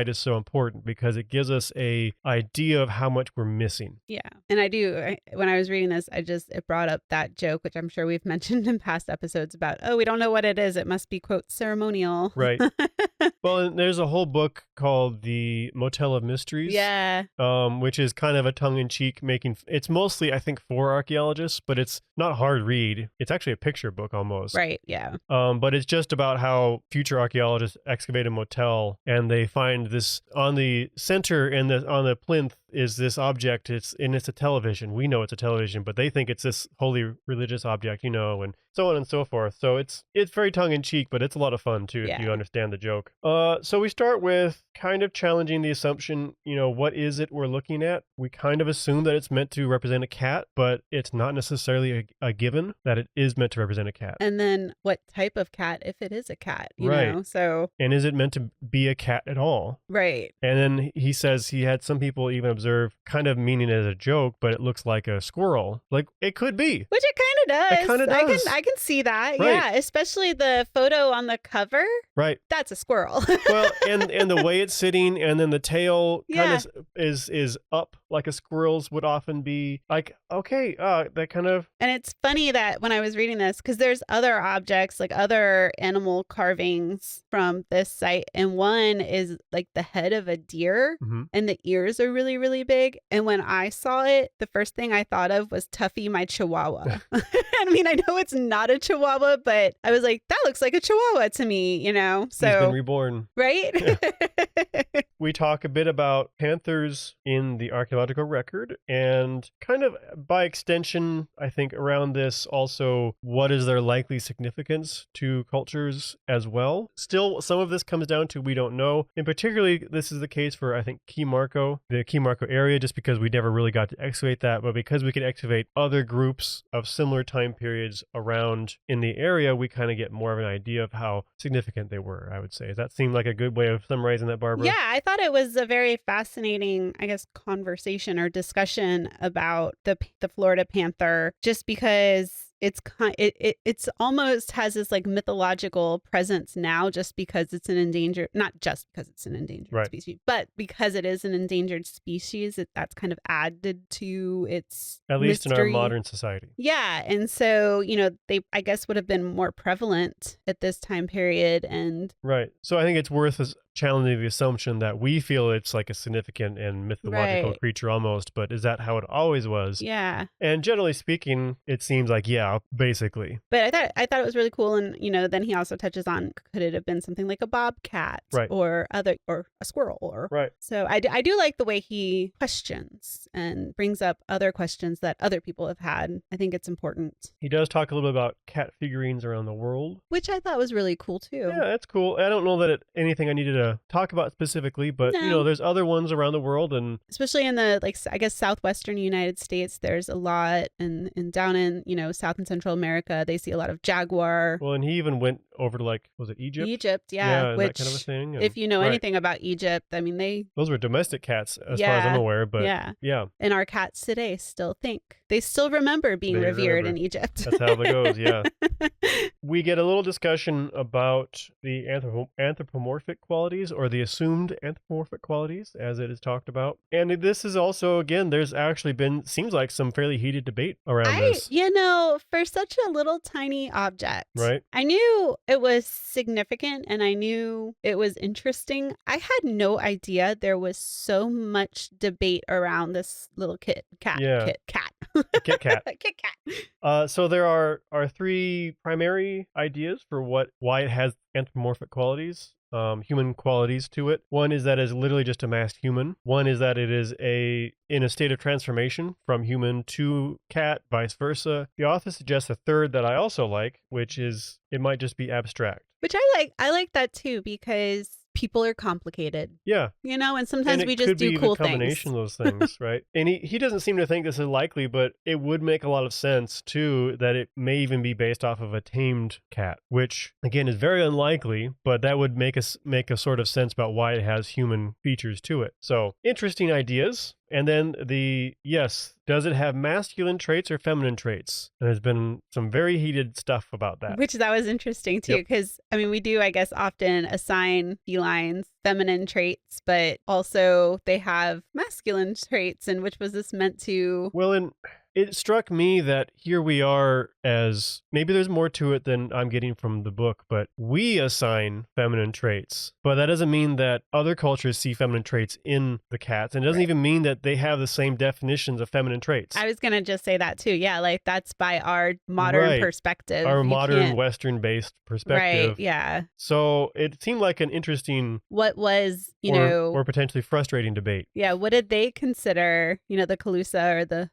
is so important, because it gives us a idea of how much we're missing. Yeah. And when I was reading this, it brought up that joke, which I'm sure we've mentioned in past episodes about, we don't know what it is. It must be, quote, ceremonial. Right. Well, and there's a whole book called The Motel of Mysteries. Yeah. Which is kind of a tongue-in-cheek it's mostly, I think, for archaeologists, but it's not hard read. It's actually a picture book almost. Right. Yeah. But it's just about how future archaeologists excavate a motel and they find this on the center and on the plinth is this object. It's a television. We know it's a television, but they think it's this holy religious object, and so on and so forth. So it's very tongue-in-cheek, but it's a lot of fun too if you understand the joke. So we start with kind of challenging the assumption, what is it we're looking at? We kind of assume that it's meant to represent a cat, but it's not necessarily a given that it is meant to represent a cat. And then what type of cat if it is a cat, you right. know? So and is it meant to be a cat at all? Right. And then he says he had some people even observe, kind of meaning as a joke, but it looks like a squirrel. Like, it could be. Which it kind of does. It kind of does. I can see that. Right. Yeah, especially the photo on the cover. Right. That's a squirrel. Well, and the way it's sitting, and then the tail kind of is up like a squirrel's would often be. Like, okay, that kind of. And it's funny that when I was reading this, because there's other objects, like other animal carvings from this site, and one is like the head of a deer, and the ears are really, really big. And when I saw it, the first thing I thought of was Tuffy, my chihuahua. I mean, I know it's not a chihuahua, but I was like, that looks like a chihuahua to me, you know? So he's been reborn. Right? Yeah. We talk a bit about panthers in the archaeological record, and kind of by extension, I think around this also, what is their likely significance to cultures as well? Still, some of this comes down to we don't know. And particularly, this is the case for, I think, Key Marco, the Key Marco area, just because we never really got to excavate that. But because we can excavate other groups of similar time periods around in the area, we kind of get more of an idea of how significant they were, I would say. Does that seem like a good way of summarizing that, Barbara? Yeah, I thought it was a very fascinating, I guess, conversation or discussion about the Florida panther, just because it's almost has this like mythological presence now, just because it's an endangered, not just because it's an endangered species, but because it is an endangered species, that's kind of added to its at least mystery. In our modern society. Yeah, and so they I guess would have been more prevalent at this time period, and right. So I think it's worth challenging the assumption that we feel it's like a significant and mythological creature almost, but is that how it always was? Yeah. And generally speaking, it seems like, basically. But I thought it was really cool, and then he also touches on, could it have been something like a bobcat, or a squirrel, or so I do like the way he questions and brings up other questions that other people have had. I think it's important. He does talk a little bit about cat figurines around the world, which I thought was really cool too. Yeah, that's cool. I don't know that anything I needed to talk about specifically, but there's other ones around the world, and especially in the I guess southwestern United States, there's a lot, and down in South and Central America, they see a lot of jaguar. Well, and he even went over to was it Egypt? Egypt, yeah, which, that kind of a thing. And, if you know anything about Egypt, I mean those were domestic cats as far as I'm aware, but yeah. And our cats today still remember being revered in Egypt. That's how it goes. Yeah. We get a little discussion about the anthropomorphic qualities, or the assumed anthropomorphic qualities, as it is talked about. And this is also, again, there's actually seems like some fairly heated debate around this. For such a little tiny object, right? I knew it was significant, and I knew it was interesting. I had no idea there was so much debate around this little cat. Kit Kat. Kit Kat. So there are three primary ideas for why it has anthropomorphic qualities. Human qualities to it. One is that it's literally just a masked human. One is that it is in a state of transformation from human to cat, vice versa. The author suggests a third that I also like, which is it might just be abstract. Which I like that too, because people are complicated. Yeah. And sometimes we just do cool things. It could be a combination of those things, right? And he doesn't seem to think this is likely, but it would make a lot of sense, too, that it may even be based off of a tamed cat, which, again, is very unlikely, but that would make a sort of sense about why it has human features to it. So, interesting ideas. And then does it have masculine traits or feminine traits? And there's been some very heated stuff about that. Which that was interesting too, because we do, I guess, often assign felines feminine traits, but also they have masculine traits. And which was this meant to? Well, it struck me that here we are, as maybe there's more to it than I'm getting from the book, but we assign feminine traits. But that doesn't mean that other cultures see feminine traits in the cats. And it doesn't even mean that they have the same definitions of feminine traits. I was going to just say that too. Yeah, that's by our modern perspective. Our modern Western-based perspective. Right, yeah. So it seemed like an interesting... What was, or potentially frustrating debate. Yeah, what did they consider, the Calusa or the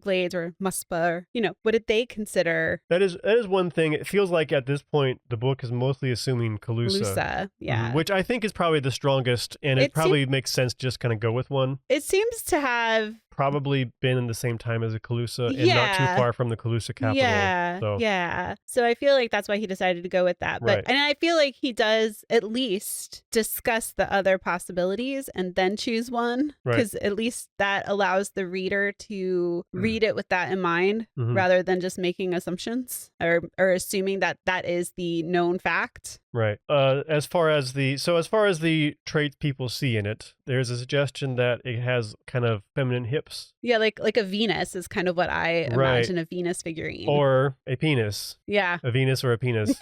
Glades or Muspa, or, what did they consider? That is one thing. It feels like at this point, the book is mostly assuming Calusa. Yeah. Which I think is probably the strongest, and it probably makes sense to just kind of go with one. It seems to have probably been in the same time as the Calusa and not too far from the Calusa capital. Yeah. So I feel like that's why he decided to go with that. But and I feel like he does at least discuss the other possibilities and then choose one, because at least that allows the reader to read it with that in mind, rather than just making assumptions or assuming that that is the known fact. Right. As far as the traits people see in it, there's a suggestion that it has kind of feminine hips. Yeah, like a Venus is kind of what I imagine a Venus figurine. Or a penis. Yeah. A Venus or a penis.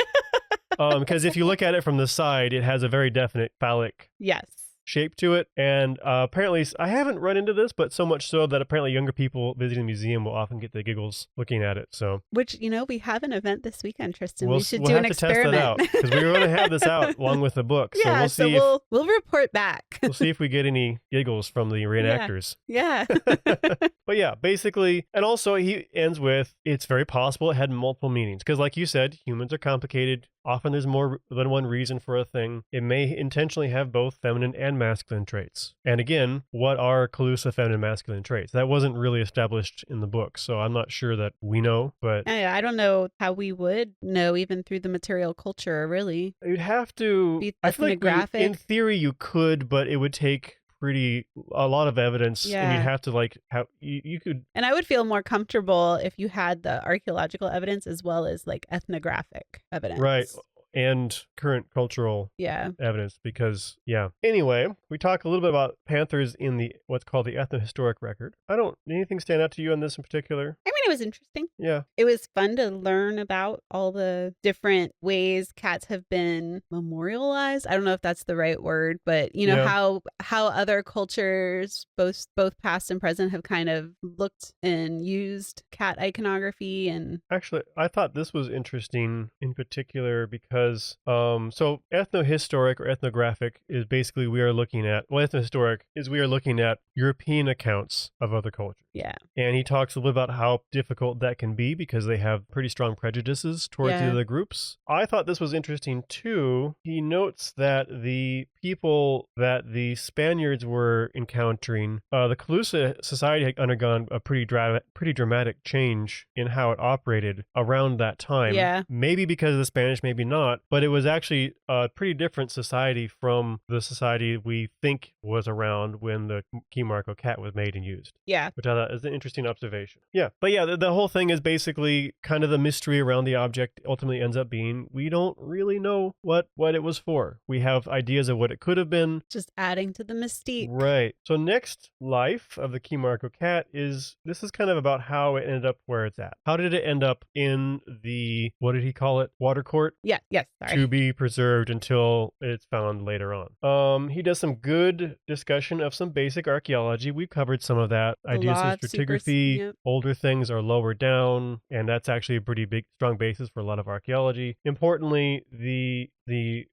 Because if you look at it from the side, it has a very definite phallic shape to it. And apparently, I haven't run into this, but so much so that apparently younger people visiting the museum will often get the giggles looking at it. So, which, we have an event this weekend, Tristan. We should do an experiment. We'll have to test it out, because we're going to have this out along with the book. So we'll see. We'll report back. We'll see if we get any giggles from the reenactors. Yeah. But yeah, basically, and also he ends with, it's very possible it had multiple meanings. Because like you said, humans are complicated. Often there's more than one reason for a thing. It may intentionally have both feminine and masculine traits. And again, what are Calusa feminine and masculine traits? That wasn't really established in the book, so I'm not sure that we know, but... I don't know how we would know even through the material culture, really. You'd have to... Be I feel like in theory you could, but it would take a lot of evidence, and you'd have to you could. And I would feel more comfortable if you had the archaeological evidence as well as ethnographic evidence, right? And current cultural evidence, because anyway, we talk a little bit about panthers in the what's called the ethnohistoric record. Anything stand out to you on this in particular? I mean, it was interesting. Yeah, it was fun to learn about all the different ways cats have been memorialized. I don't know if that's the right word, but how other cultures, both past and present, have kind of looked and used cat iconography. And actually, I thought this was interesting in particular because so ethnohistoric or ethnographic is basically we are looking at European accounts of other cultures. Yeah. And he talks a little about how difficult that can be because they have pretty strong prejudices towards the other groups. I thought this was interesting too. He notes that the people that the Spaniards were encountering, the Calusa society had undergone a pretty dramatic change in how it operated around that time. Yeah. Maybe because of the Spanish, maybe not, but it was actually a pretty different society from the society we think was around when the key marco cat was made and used. Yeah. Which I thought is an interesting observation. Yeah. But yeah, the whole thing is basically kind of the mystery around the object ultimately ends up being we don't really know what it was for. We have ideas of what it could have been. Just adding to the mystique. Right. So next life of the key marco cat is kind of about how it ended up where it's at. How did it end up in the, what did he call it? Water court? Yes, sorry. To be preserved until it's found later on. He does some good discussion of some basic archaeology. We've covered some of that. Ideas of stratigraphy, older things are lower down, and that's actually a pretty big, strong basis for a lot of archaeology. Importantly, the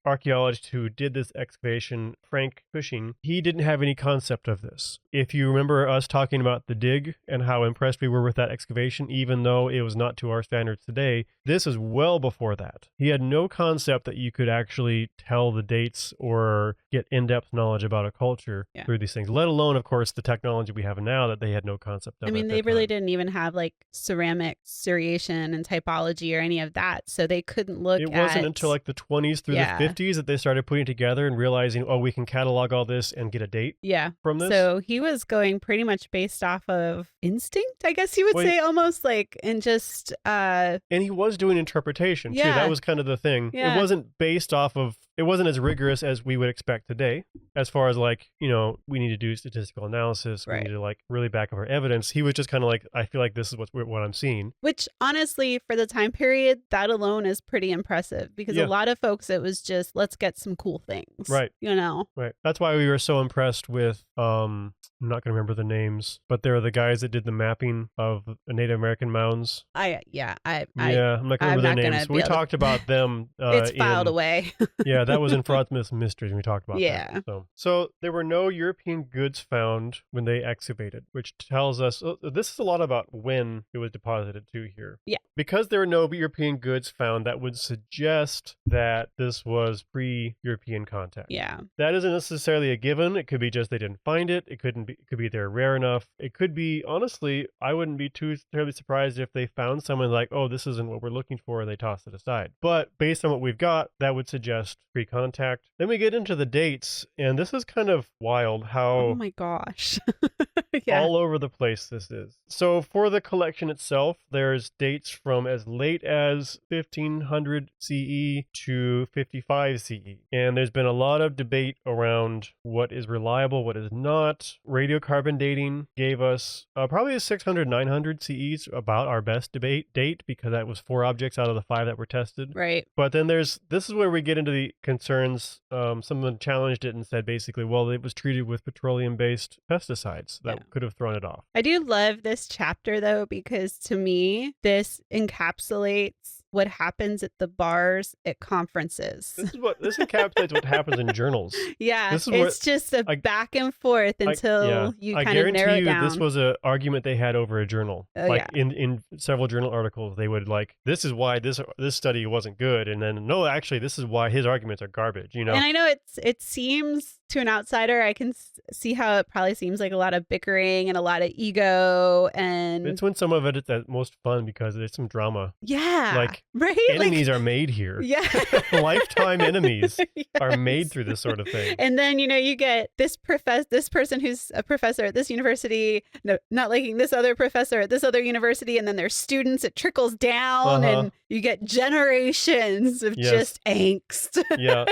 archaeologist who did this excavation, Frank Cushing, he didn't have any concept of this. If you remember us talking about the dig and how impressed we were with that excavation, even though it was not to our standards today, this is well before that. He had no concept that you could actually tell the dates or get in-depth knowledge about a culture through these things, let alone, of course, the technology we have now that they had no concept of. I mean, they really didn't even have ceramic seriation and typology or any of that, so they couldn't look at... It wasn't until the 20s through the 50s that they started putting together and realizing, we can catalog all this and get a date from this. So he was going pretty much based off of instinct, I guess you would say, almost and just... And he was doing interpretation too. That was kind of the thing. It wasn't based off of... It wasn't as rigorous as we would expect today, as far as we need to do statistical analysis. We need to really back up our evidence. He was just kind of I feel like this is what I'm seeing. Which honestly, for the time period, that alone is pretty impressive because a lot of folks, it was just, let's get some cool things. Right. Right. That's why we were so impressed with, I'm not going to remember the names, but they're the guys that did the mapping of the Native American mounds. I'm not going to I'm not going to remember their names. We talked about them It's filed away. Yeah, that was in Frauds, Myths, and Mysteries. We talked about Yeah. that. So there were no European goods found when they excavated, which tells us this is a lot about when it was deposited too here. Yeah. Because there were no European goods found, that would suggest that this was pre-European contact. Yeah. That isn't necessarily a given. It could be just they didn't find it. It could be they're rare enough. It could be, honestly, I wouldn't be too terribly surprised if they found someone like, oh, this isn't what we're looking for, and they tossed it aside. But based on what we've got, that would suggest pre-contact. Then we get into the dates, and this is kind of wild how oh my gosh. Yeah. all over the place this is. So for the collection itself, there's dates from as late as 1500 CE to 55 CE. And there's been a lot of debate around what is reliable, what is not. Radiocarbon dating gave us probably 600, 900 CEs, about our best date, because that was 4 objects out of the 5 that were tested. Right. But then this is where we get into the concerns. Someone challenged it and said basically, well, it was treated with petroleum-based pesticides that could have thrown it off. I do love this chapter though, because to me, this encapsulates what happens at the bars at conferences. This encapsulates what happens in journals. Yeah, it's just a back and forth until you kind of narrow down. I guarantee you this was an argument they had over a journal. In several journal articles, they would this is why this study wasn't good, and then no, actually, this is why his arguments are garbage. And I know it seems to an outsider, I can see how it probably seems like a lot of bickering and a lot of ego, and it's when some of it is at most fun because there's some drama. Yeah, right. Enemies are made here. Yeah, lifetime enemies are made through this sort of thing. And then you get this person who's a professor at this university, not liking this other professor at this other university, and then there's students. It trickles down, and you get generations of just angst. Yeah.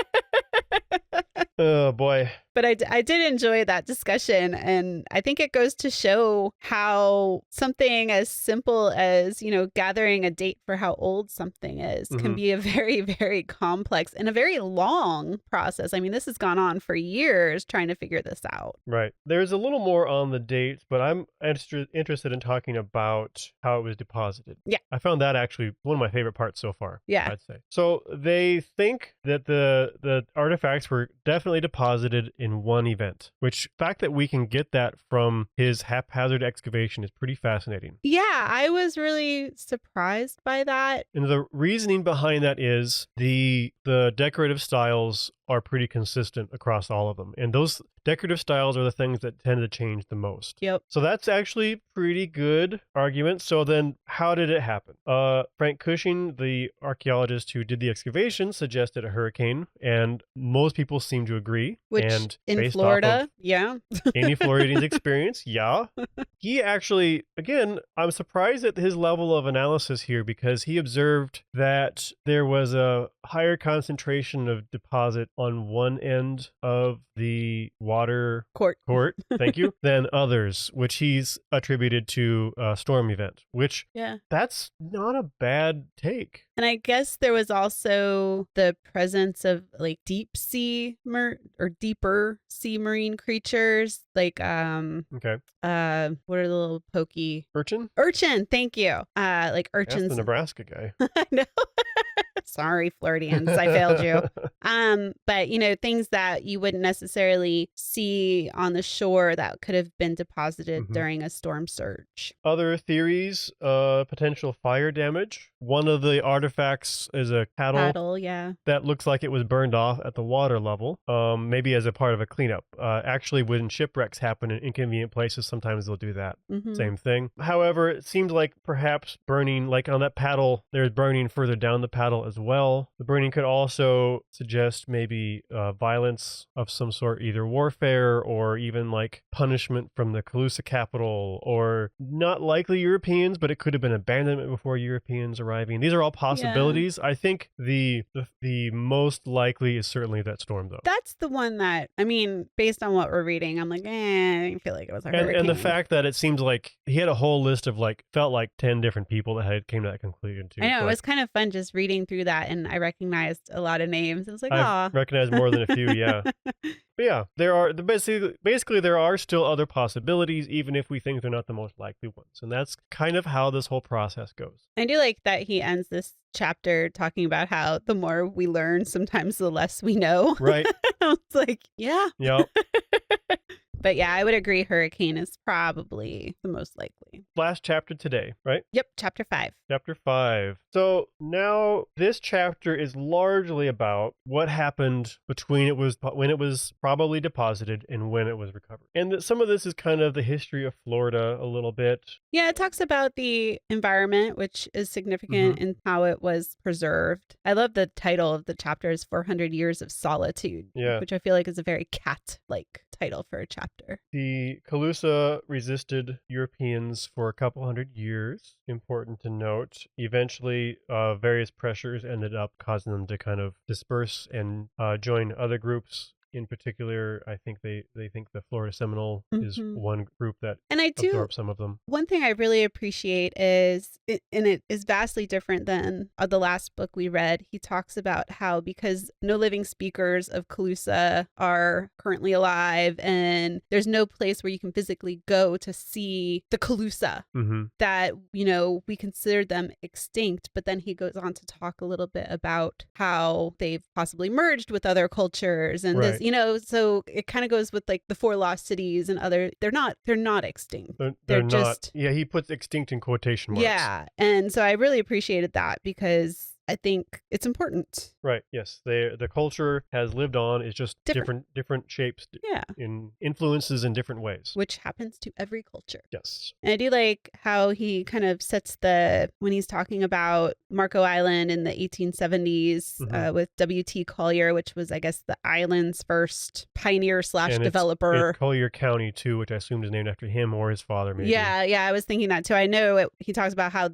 Oh boy. But I did enjoy that discussion, and I think it goes to show how something as simple as, gathering a date for how old something is can be a very, very complex and a very long process. I mean, this has gone on for years trying to figure this out. Right. There's a little more on the dates, but I'm interested in talking about how it was deposited. Yeah. I found that actually one of my favorite parts so far. Yeah. I'd say. So they think that the artifacts were definitely deposited in one event, which fact that we can get that from his haphazard excavation is pretty fascinating. Yeah, I was really surprised by that. And the reasoning behind that is the decorative styles are pretty consistent across all of them. And those decorative styles are the things that tend to change the most. Yep. So that's actually pretty good argument. So then how did it happen? Frank Cushing, the archaeologist who did the excavation, suggested a hurricane, and most people seem to agree. Which and in Florida, yeah. Any Floridian's experience, yeah. He actually, again, I'm surprised at his level of analysis here, because he observed that there was a higher concentration of deposit on one end of the water court, thank you, than others, which he's attributed to a storm event, which that's not a bad take. And I guess there was also the presence of deep sea or deeper sea marine creatures, what are the little pokey urchin, thank you, urchins. That's the Nebraska guy. I know. Sorry, Floridians, I failed you. But things that you wouldn't necessarily see on the shore that could have been deposited during a storm surge. Other theories, potential fire damage. One of the artifacts is a paddle, that looks like it was burned off at the water level, maybe as a part of a cleanup. Actually, when shipwrecks happen in inconvenient places, sometimes they'll do that. Same thing. However, it seems like perhaps burning, like on that paddle, there's burning further down the paddle as well. The burning could also suggest maybe violence of some sort, either warfare or even punishment from the Calusa capital, or not likely Europeans, but it could have been abandonment before Europeans arriving. These are all possibilities. I think the most likely is certainly that storm, though. That's the one that, based on what we're reading, I'm I didn't feel like it was a hurricane. And the fact that it seems like he had a whole list of felt like 10 different people that came to that conclusion too. I know, it was kind of fun just reading through that, and I recognized a lot of names. I was I recognized more than a few, yeah. But yeah, basically there are still other possibilities, even if we think they're not the most likely ones. And that's kind of how this whole process goes. I do like that he ends this chapter talking about how the more we learn, sometimes the less we know. Right. I was like, yeah. Yep. But yeah, I would agree hurricane is probably the most likely. Last chapter today, right? Yep, chapter 5. Chapter 5. So now this chapter is largely about what happened between when it was probably deposited and when it was recovered. And some of this is kind of the history of Florida a little bit. Yeah, it talks about the environment, which is significant in how it was preserved. I love the title of the chapter is 400 Years of Solitude, which I feel like is a very cat-like title for a chapter. The Calusa resisted Europeans for a couple hundred years. Important to note. Eventually, various pressures ended up causing them to kind of disperse and join other groups. In particular, I think they think the Florida Seminole is one group that absorbed some of them. One thing I really appreciate is, and it is vastly different than the last book we read, he talks about how because no living speakers of Calusa are currently alive and there's no place where you can physically go to see the Calusa, that, we consider them extinct. But then he goes on to talk a little bit about how they've possibly merged with other cultures and this, so it kind of goes with like the 4 lost cities and other, they're not extinct. They're just not. Yeah, he puts extinct in quotation marks. Yeah. And so I really appreciated that because I think it's important. Right. Yes. The culture has lived on. It's just different shapes. In influences in different ways. Which happens to every culture. Yes. And I do like how he kind of sets when he's talking about Marco Island in the 1870s with W.T. Collier, which was, I guess, the island's first pioneer / developer. It's Collier County, too, which I assumed is named after him or his father, maybe. Yeah. I was thinking that, too. I know he talks about how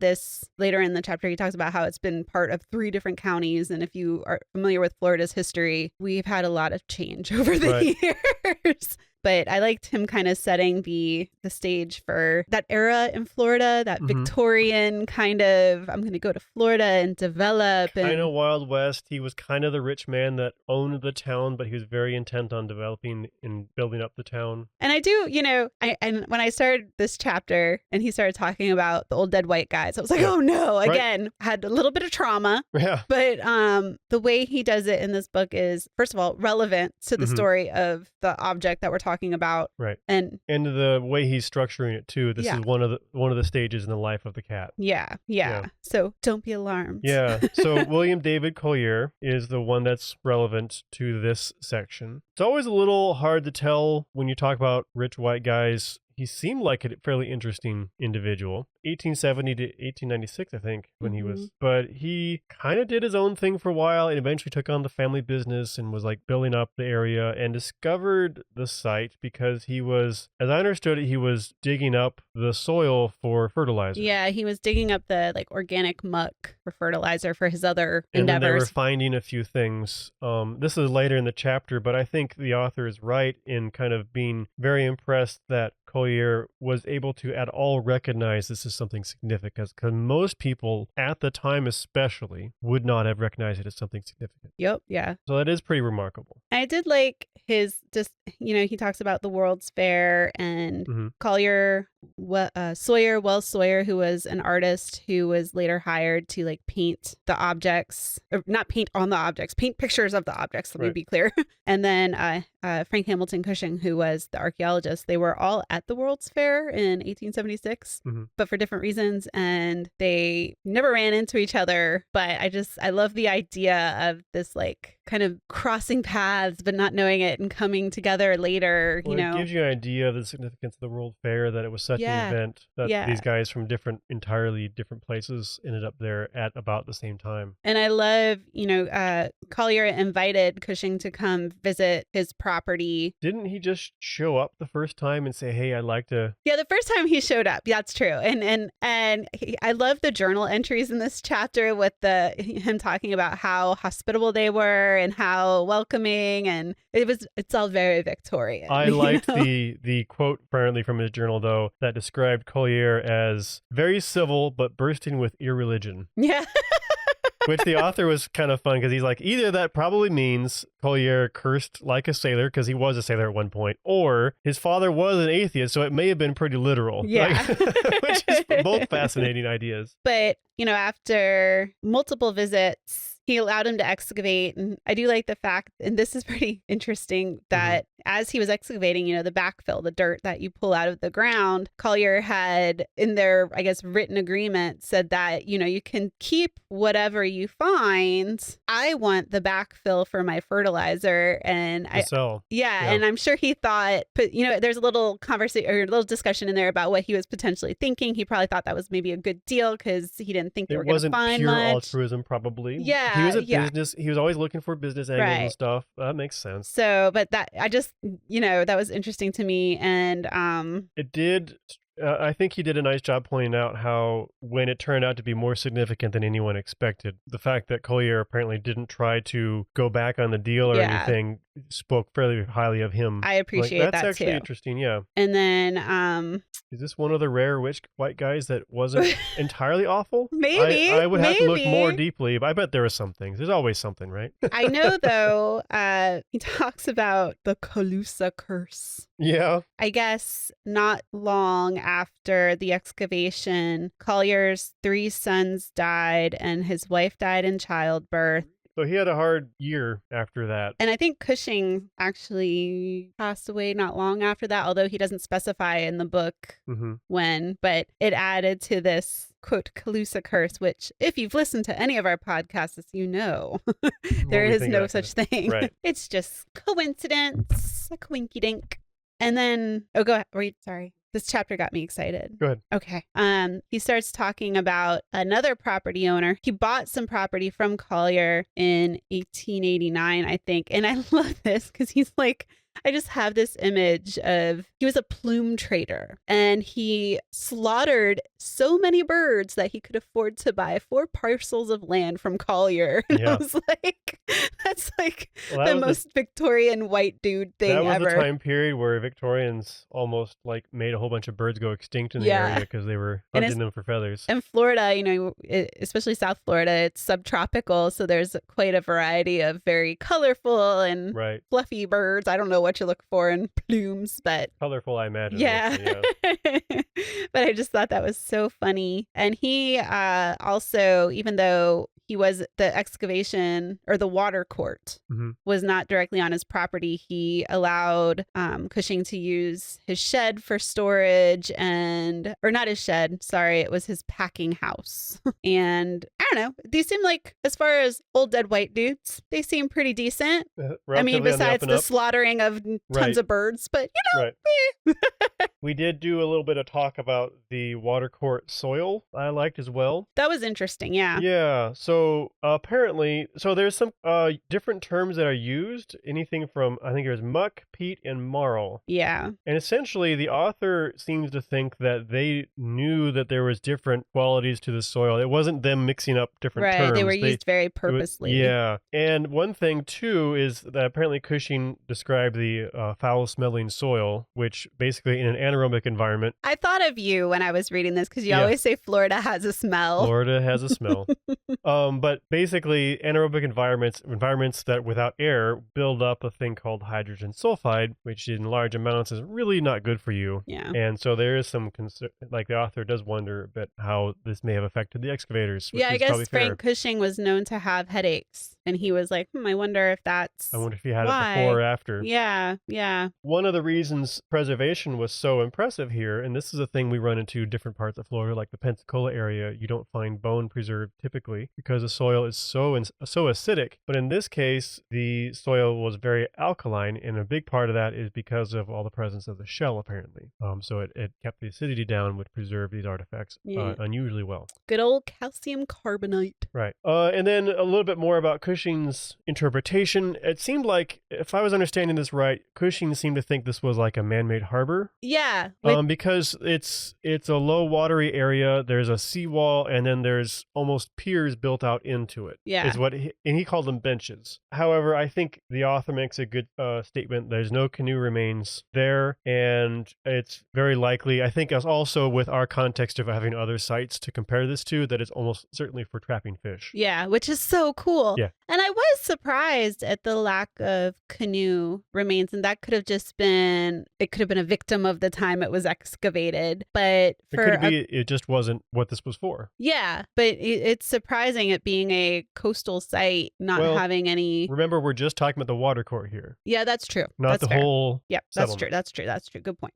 later in the chapter, he talks about how it's been part of 3 different counties. And if you are familiar with Florida's history, we've had a lot of change over the years. But I liked him kind of setting the stage for that era in Florida, that Victorian kind of, I'm going to go to Florida and develop. Kind of Wild West. He was kind of the rich man that owned the town, but he was very intent on developing and building up the town. And I do, and when I started this chapter and he started talking about the old dead white guys, I was like, oh no, again, had a little bit of trauma. Yeah. But the way he does it in this book is, first of all, relevant to the story of the object that we're talking about, right? And the way he's structuring it too. This is one of the stages in the life of the cat. Yeah. So don't be alarmed. Yeah. So William David Collier is the one that's relevant to this section. It's always a little hard to tell when you talk about rich white guys. He seemed like a fairly interesting individual. 1870 to 1896, I think, when he was. But he kind of did his own thing for a while and eventually took on the family business and was like building up the area and discovered the site because he was, as I understood it, he was digging up the soil for fertilizer. Yeah, he was digging up the organic muck for fertilizer for his other and endeavors. And they were finding a few things. This is later in the chapter, but I think the author is right in kind of being very impressed that Collier was able to at all recognize this as something significant because most people at the time especially would not have recognized it as something significant. Yep. Yeah. So that is pretty remarkable. I did like his he talks about the World's Fair and Collier, Wells Sawyer, who was an artist who was later hired to paint the objects, or not paint on the objects, paint pictures of the objects. Let me be clear. And then Frank Hamilton Cushing, who was the archaeologist. They were all at the World's Fair in 1876, but for different reasons, and they never ran into each other. But I love the idea of this kind of crossing paths, but not knowing it and coming together later. Well, it gives you an idea of the significance of the World Fair, that it was such an event that these guys from entirely different places ended up there at about the same time. And I love, Collier invited Cushing to come visit his property. Didn't he just show up the first time and say, "Hey, I'd like to"? Yeah, the first time he showed up. That's true. And I love the journal entries in this chapter with him talking about how hospitable they were and how welcoming, and it's all very Victorian. I liked the quote apparently from his journal though that described Collier as very civil but bursting with irreligion. Yeah. Which the author was kind of fun because he's like, either that probably means Collier cursed like a sailor because he was a sailor at one point, or his father was an atheist, so it may have been pretty literal. Yeah. Which is both fascinating ideas. But, after multiple visits, he allowed him to excavate. And I do like the fact, and this is pretty interesting, that as he was excavating, the backfill, the dirt that you pull out of the ground, Collier had in their, I guess, written agreement said that, you can keep whatever you find. I want the backfill for my fertilizer. And and I'm sure he thought, but there's a little conversation or a little discussion in there about what he was potentially thinking. He probably thought that was maybe a good deal because he didn't think they were going to find much. It wasn't pure altruism, probably. Yeah. He was a business. He was always looking for business angles and stuff. That makes sense. So, but that, I just, that was interesting to me. And it did. I think he did a nice job pointing out how when it turned out to be more significant than anyone expected, the fact that Collier apparently didn't try to go back on the deal or anything spoke fairly highly of him. I appreciate that That's actually too. Interesting, yeah. And then is this one of the rare rich white guys that wasn't entirely awful? Maybe. I would have to look more deeply, but I bet there were some things. There's always something, right? I know, though, he talks about the Calusa curse. Yeah. I guess not long after the excavation, Collier's 3 sons died and his wife died in childbirth. So he had a hard year after that. And I think Cushing actually passed away not long after that, although he doesn't specify in the book when, but it added to this quote Calusa curse, which if you've listened to any of our podcasts, you know, there is no such thing. Right. It's just coincidence, a coinky dink. And then, go ahead. Wait, sorry. This chapter got me excited. Go ahead. Okay. He starts talking about another property owner. He bought some property from Collier in 1889, I think. And I love this because he's like, I just have this image of, he was a plume trader and he slaughtered so many birds that he could afford to buy 4 parcels of land from Collier. And I was like, that's like the most Victorian white dude thing ever. That was the time period where Victorians almost like made a whole bunch of birds go extinct in the area because they were hunting them for feathers. And Florida, especially South Florida, it's subtropical. So there's quite a variety of very colorful and fluffy birds. I don't know what you look for in plumes, but colorful, I imagine. Yeah. But I just thought that was so funny. And he also, even though he was the excavation or the water court was not directly on his property, he allowed Cushing to use his shed for storage or not his shed, sorry, it was his packing house. And I don't know, these seem like, as far as old dead white dudes, they seem pretty decent. I mean, besides the slaughtering of tons of birds, but we did do a little bit of talk about the water court soil I liked as well. That was interesting, yeah. Yeah, so apparently, there's some different terms that are used, anything from, I think there's muck, peat, and marl. Yeah. And essentially, the author seems to think that they knew that there was different qualities to the soil. It wasn't them mixing up different terms. Right, they were used very purposely. Yeah. And one thing, too, is that apparently Cushing described the foul-smelling soil, which basically in an anaerobic environment. I thought of you when I was reading this because you always say Florida has a smell. Florida has a smell. But basically, anaerobic environments that without air build up a thing called hydrogen sulfide, which in large amounts is really not good for you. Yeah. And so there is some concern, like the author does wonder a bit how this may have affected the excavators. Yeah, I guess Frank Cushing was known to have headaches. And he was like, I wonder if that's I wonder if he had it before or after. Yeah, yeah. One of the reasons preservation was so impressive here, and this is a thing we run into different parts of Florida, like the Pensacola area, you don't find bone preserved typically because the soil is so acidic. But in this case, the soil was very alkaline, and a big part of that is because of all the presence of the shell, apparently. So it kept the acidity down, which preserved these artifacts unusually well. Good old calcium carbonate. Right. And then a little bit more about Cushing's interpretation, it seemed like, if I was understanding this right, Cushing seemed to think this was like a man-made harbor. Yeah. Because it's a low watery area. There's a seawall, and then there's almost piers built out into it. Yeah. And he called them benches. However, I think the author makes a good statement. There's no canoe remains there, and it's very likely, I think, as also with our context of having other sites to compare this to, that it's almost certainly for trapping fish. Yeah, which is so cool. Yeah. And I was surprised at the lack of canoe remains, and that could have just been, it could have been a victim of the time it was excavated. But it just wasn't what this was for. Yeah, but it's surprising it being a coastal site not having any. Remember, we're just talking about the water court here. Yeah, that's true. Not that's the whole. Yep, settlement. That's true. Good point.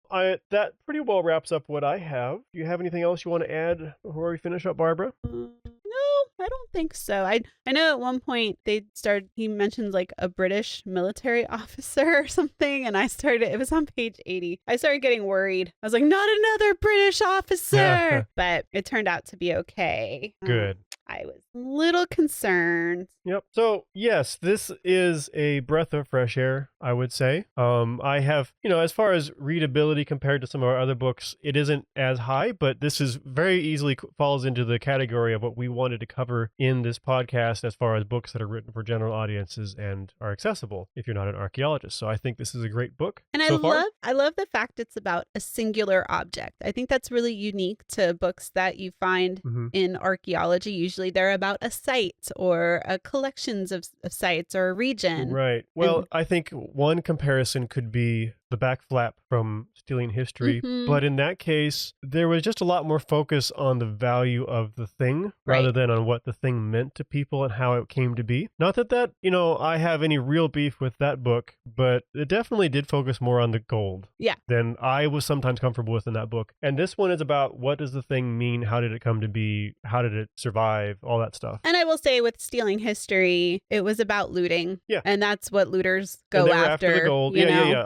That pretty well wraps up what I have. Do you have anything else you want to add before we finish up, Barbara? No, I don't think so. I know at one point he mentions like a British military officer or something, and it was on page 80. I started getting worried. I was like, not another British officer! But it turned out to be okay. Good. I was a little concerned. Yep. So, yes, this is a breath of fresh air, I would say. I have, as far as readability compared to some of our other books, it isn't as high, but this is very easily falls into the category of what we wanted to cover in this podcast as far as books that are written for general audiences and are accessible if you're not an archaeologist. So I think this is a great book. And I love the fact it's about a singular object. I think that's really unique to books that you find in archaeology. Usually they're about a site or a collections of sites or a region. Right. Well, I think one comparison could be the back flap from Stealing History. But in that case, there was just a lot more focus on the value of the thing rather than on what the thing meant to people and how it came to be. Not that I have any real beef with that book, but it definitely did focus more on the gold than I was sometimes comfortable with in that book. And this one is about, what does the thing mean? How did it come to be? How did it survive? All that stuff. And I will say with Stealing History, it was about looting. Yeah. And that's what looters go after. The gold. Yeah.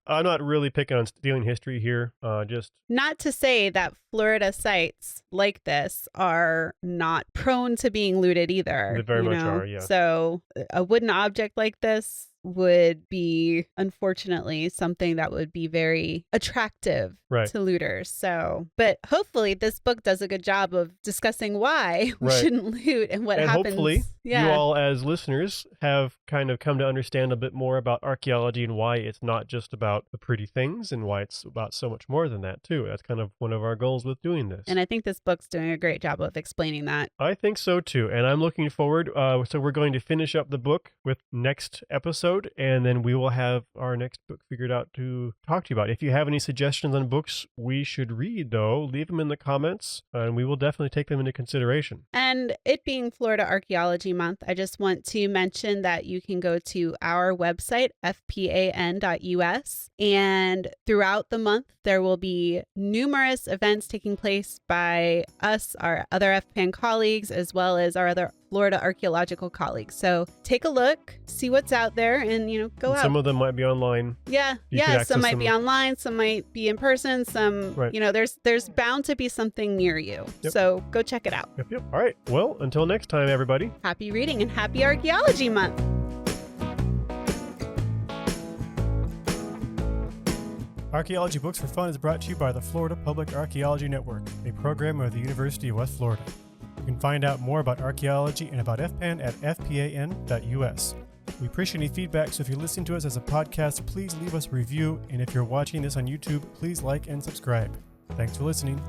I'm not really picking on Stealing History here. Just not to say that Florida sites like this are not prone to being looted either. They very much are, yeah. So a wooden object like this would be, unfortunately, something that would be very attractive to looters. So, but hopefully this book does a good job of discussing why we shouldn't loot and what happens. Hopefully you all as listeners have kind of come to understand a bit more about archaeology and why it's not just about the pretty things and why it's about so much more than that too. That's kind of one of our goals with doing this. And I think this book's doing a great job of explaining that. I think so too. And I'm looking forward. So we're going to finish up the book with next episode, and then we will have our next book figured out to talk to you about. If you have any suggestions on books we should read, though, leave them in the comments, and we will definitely take them into consideration. And it being Florida Archaeology Month, I just want to mention that you can go to our website, fpan.us, and throughout the month, there will be numerous events taking place by us, our other FPAN colleagues, as well as our other Florida archaeological colleagues. So take a look, see what's out there, and go out. Some of them might be online. Yeah. Some might be online, some might be in person, some there's bound to be something near you. Yep. So go check it out. Yep. All right. Well, until next time, everybody. Happy reading and happy Archaeology Month. Archaeology Books for Fun is brought to you by the Florida Public Archaeology Network, a program of the University of West Florida. You can find out more about archaeology and about FPAN at fpan.us. We appreciate any feedback, so if you're listening to us as a podcast, please leave us a review, and if you're watching this on YouTube, please like and subscribe. Thanks for listening.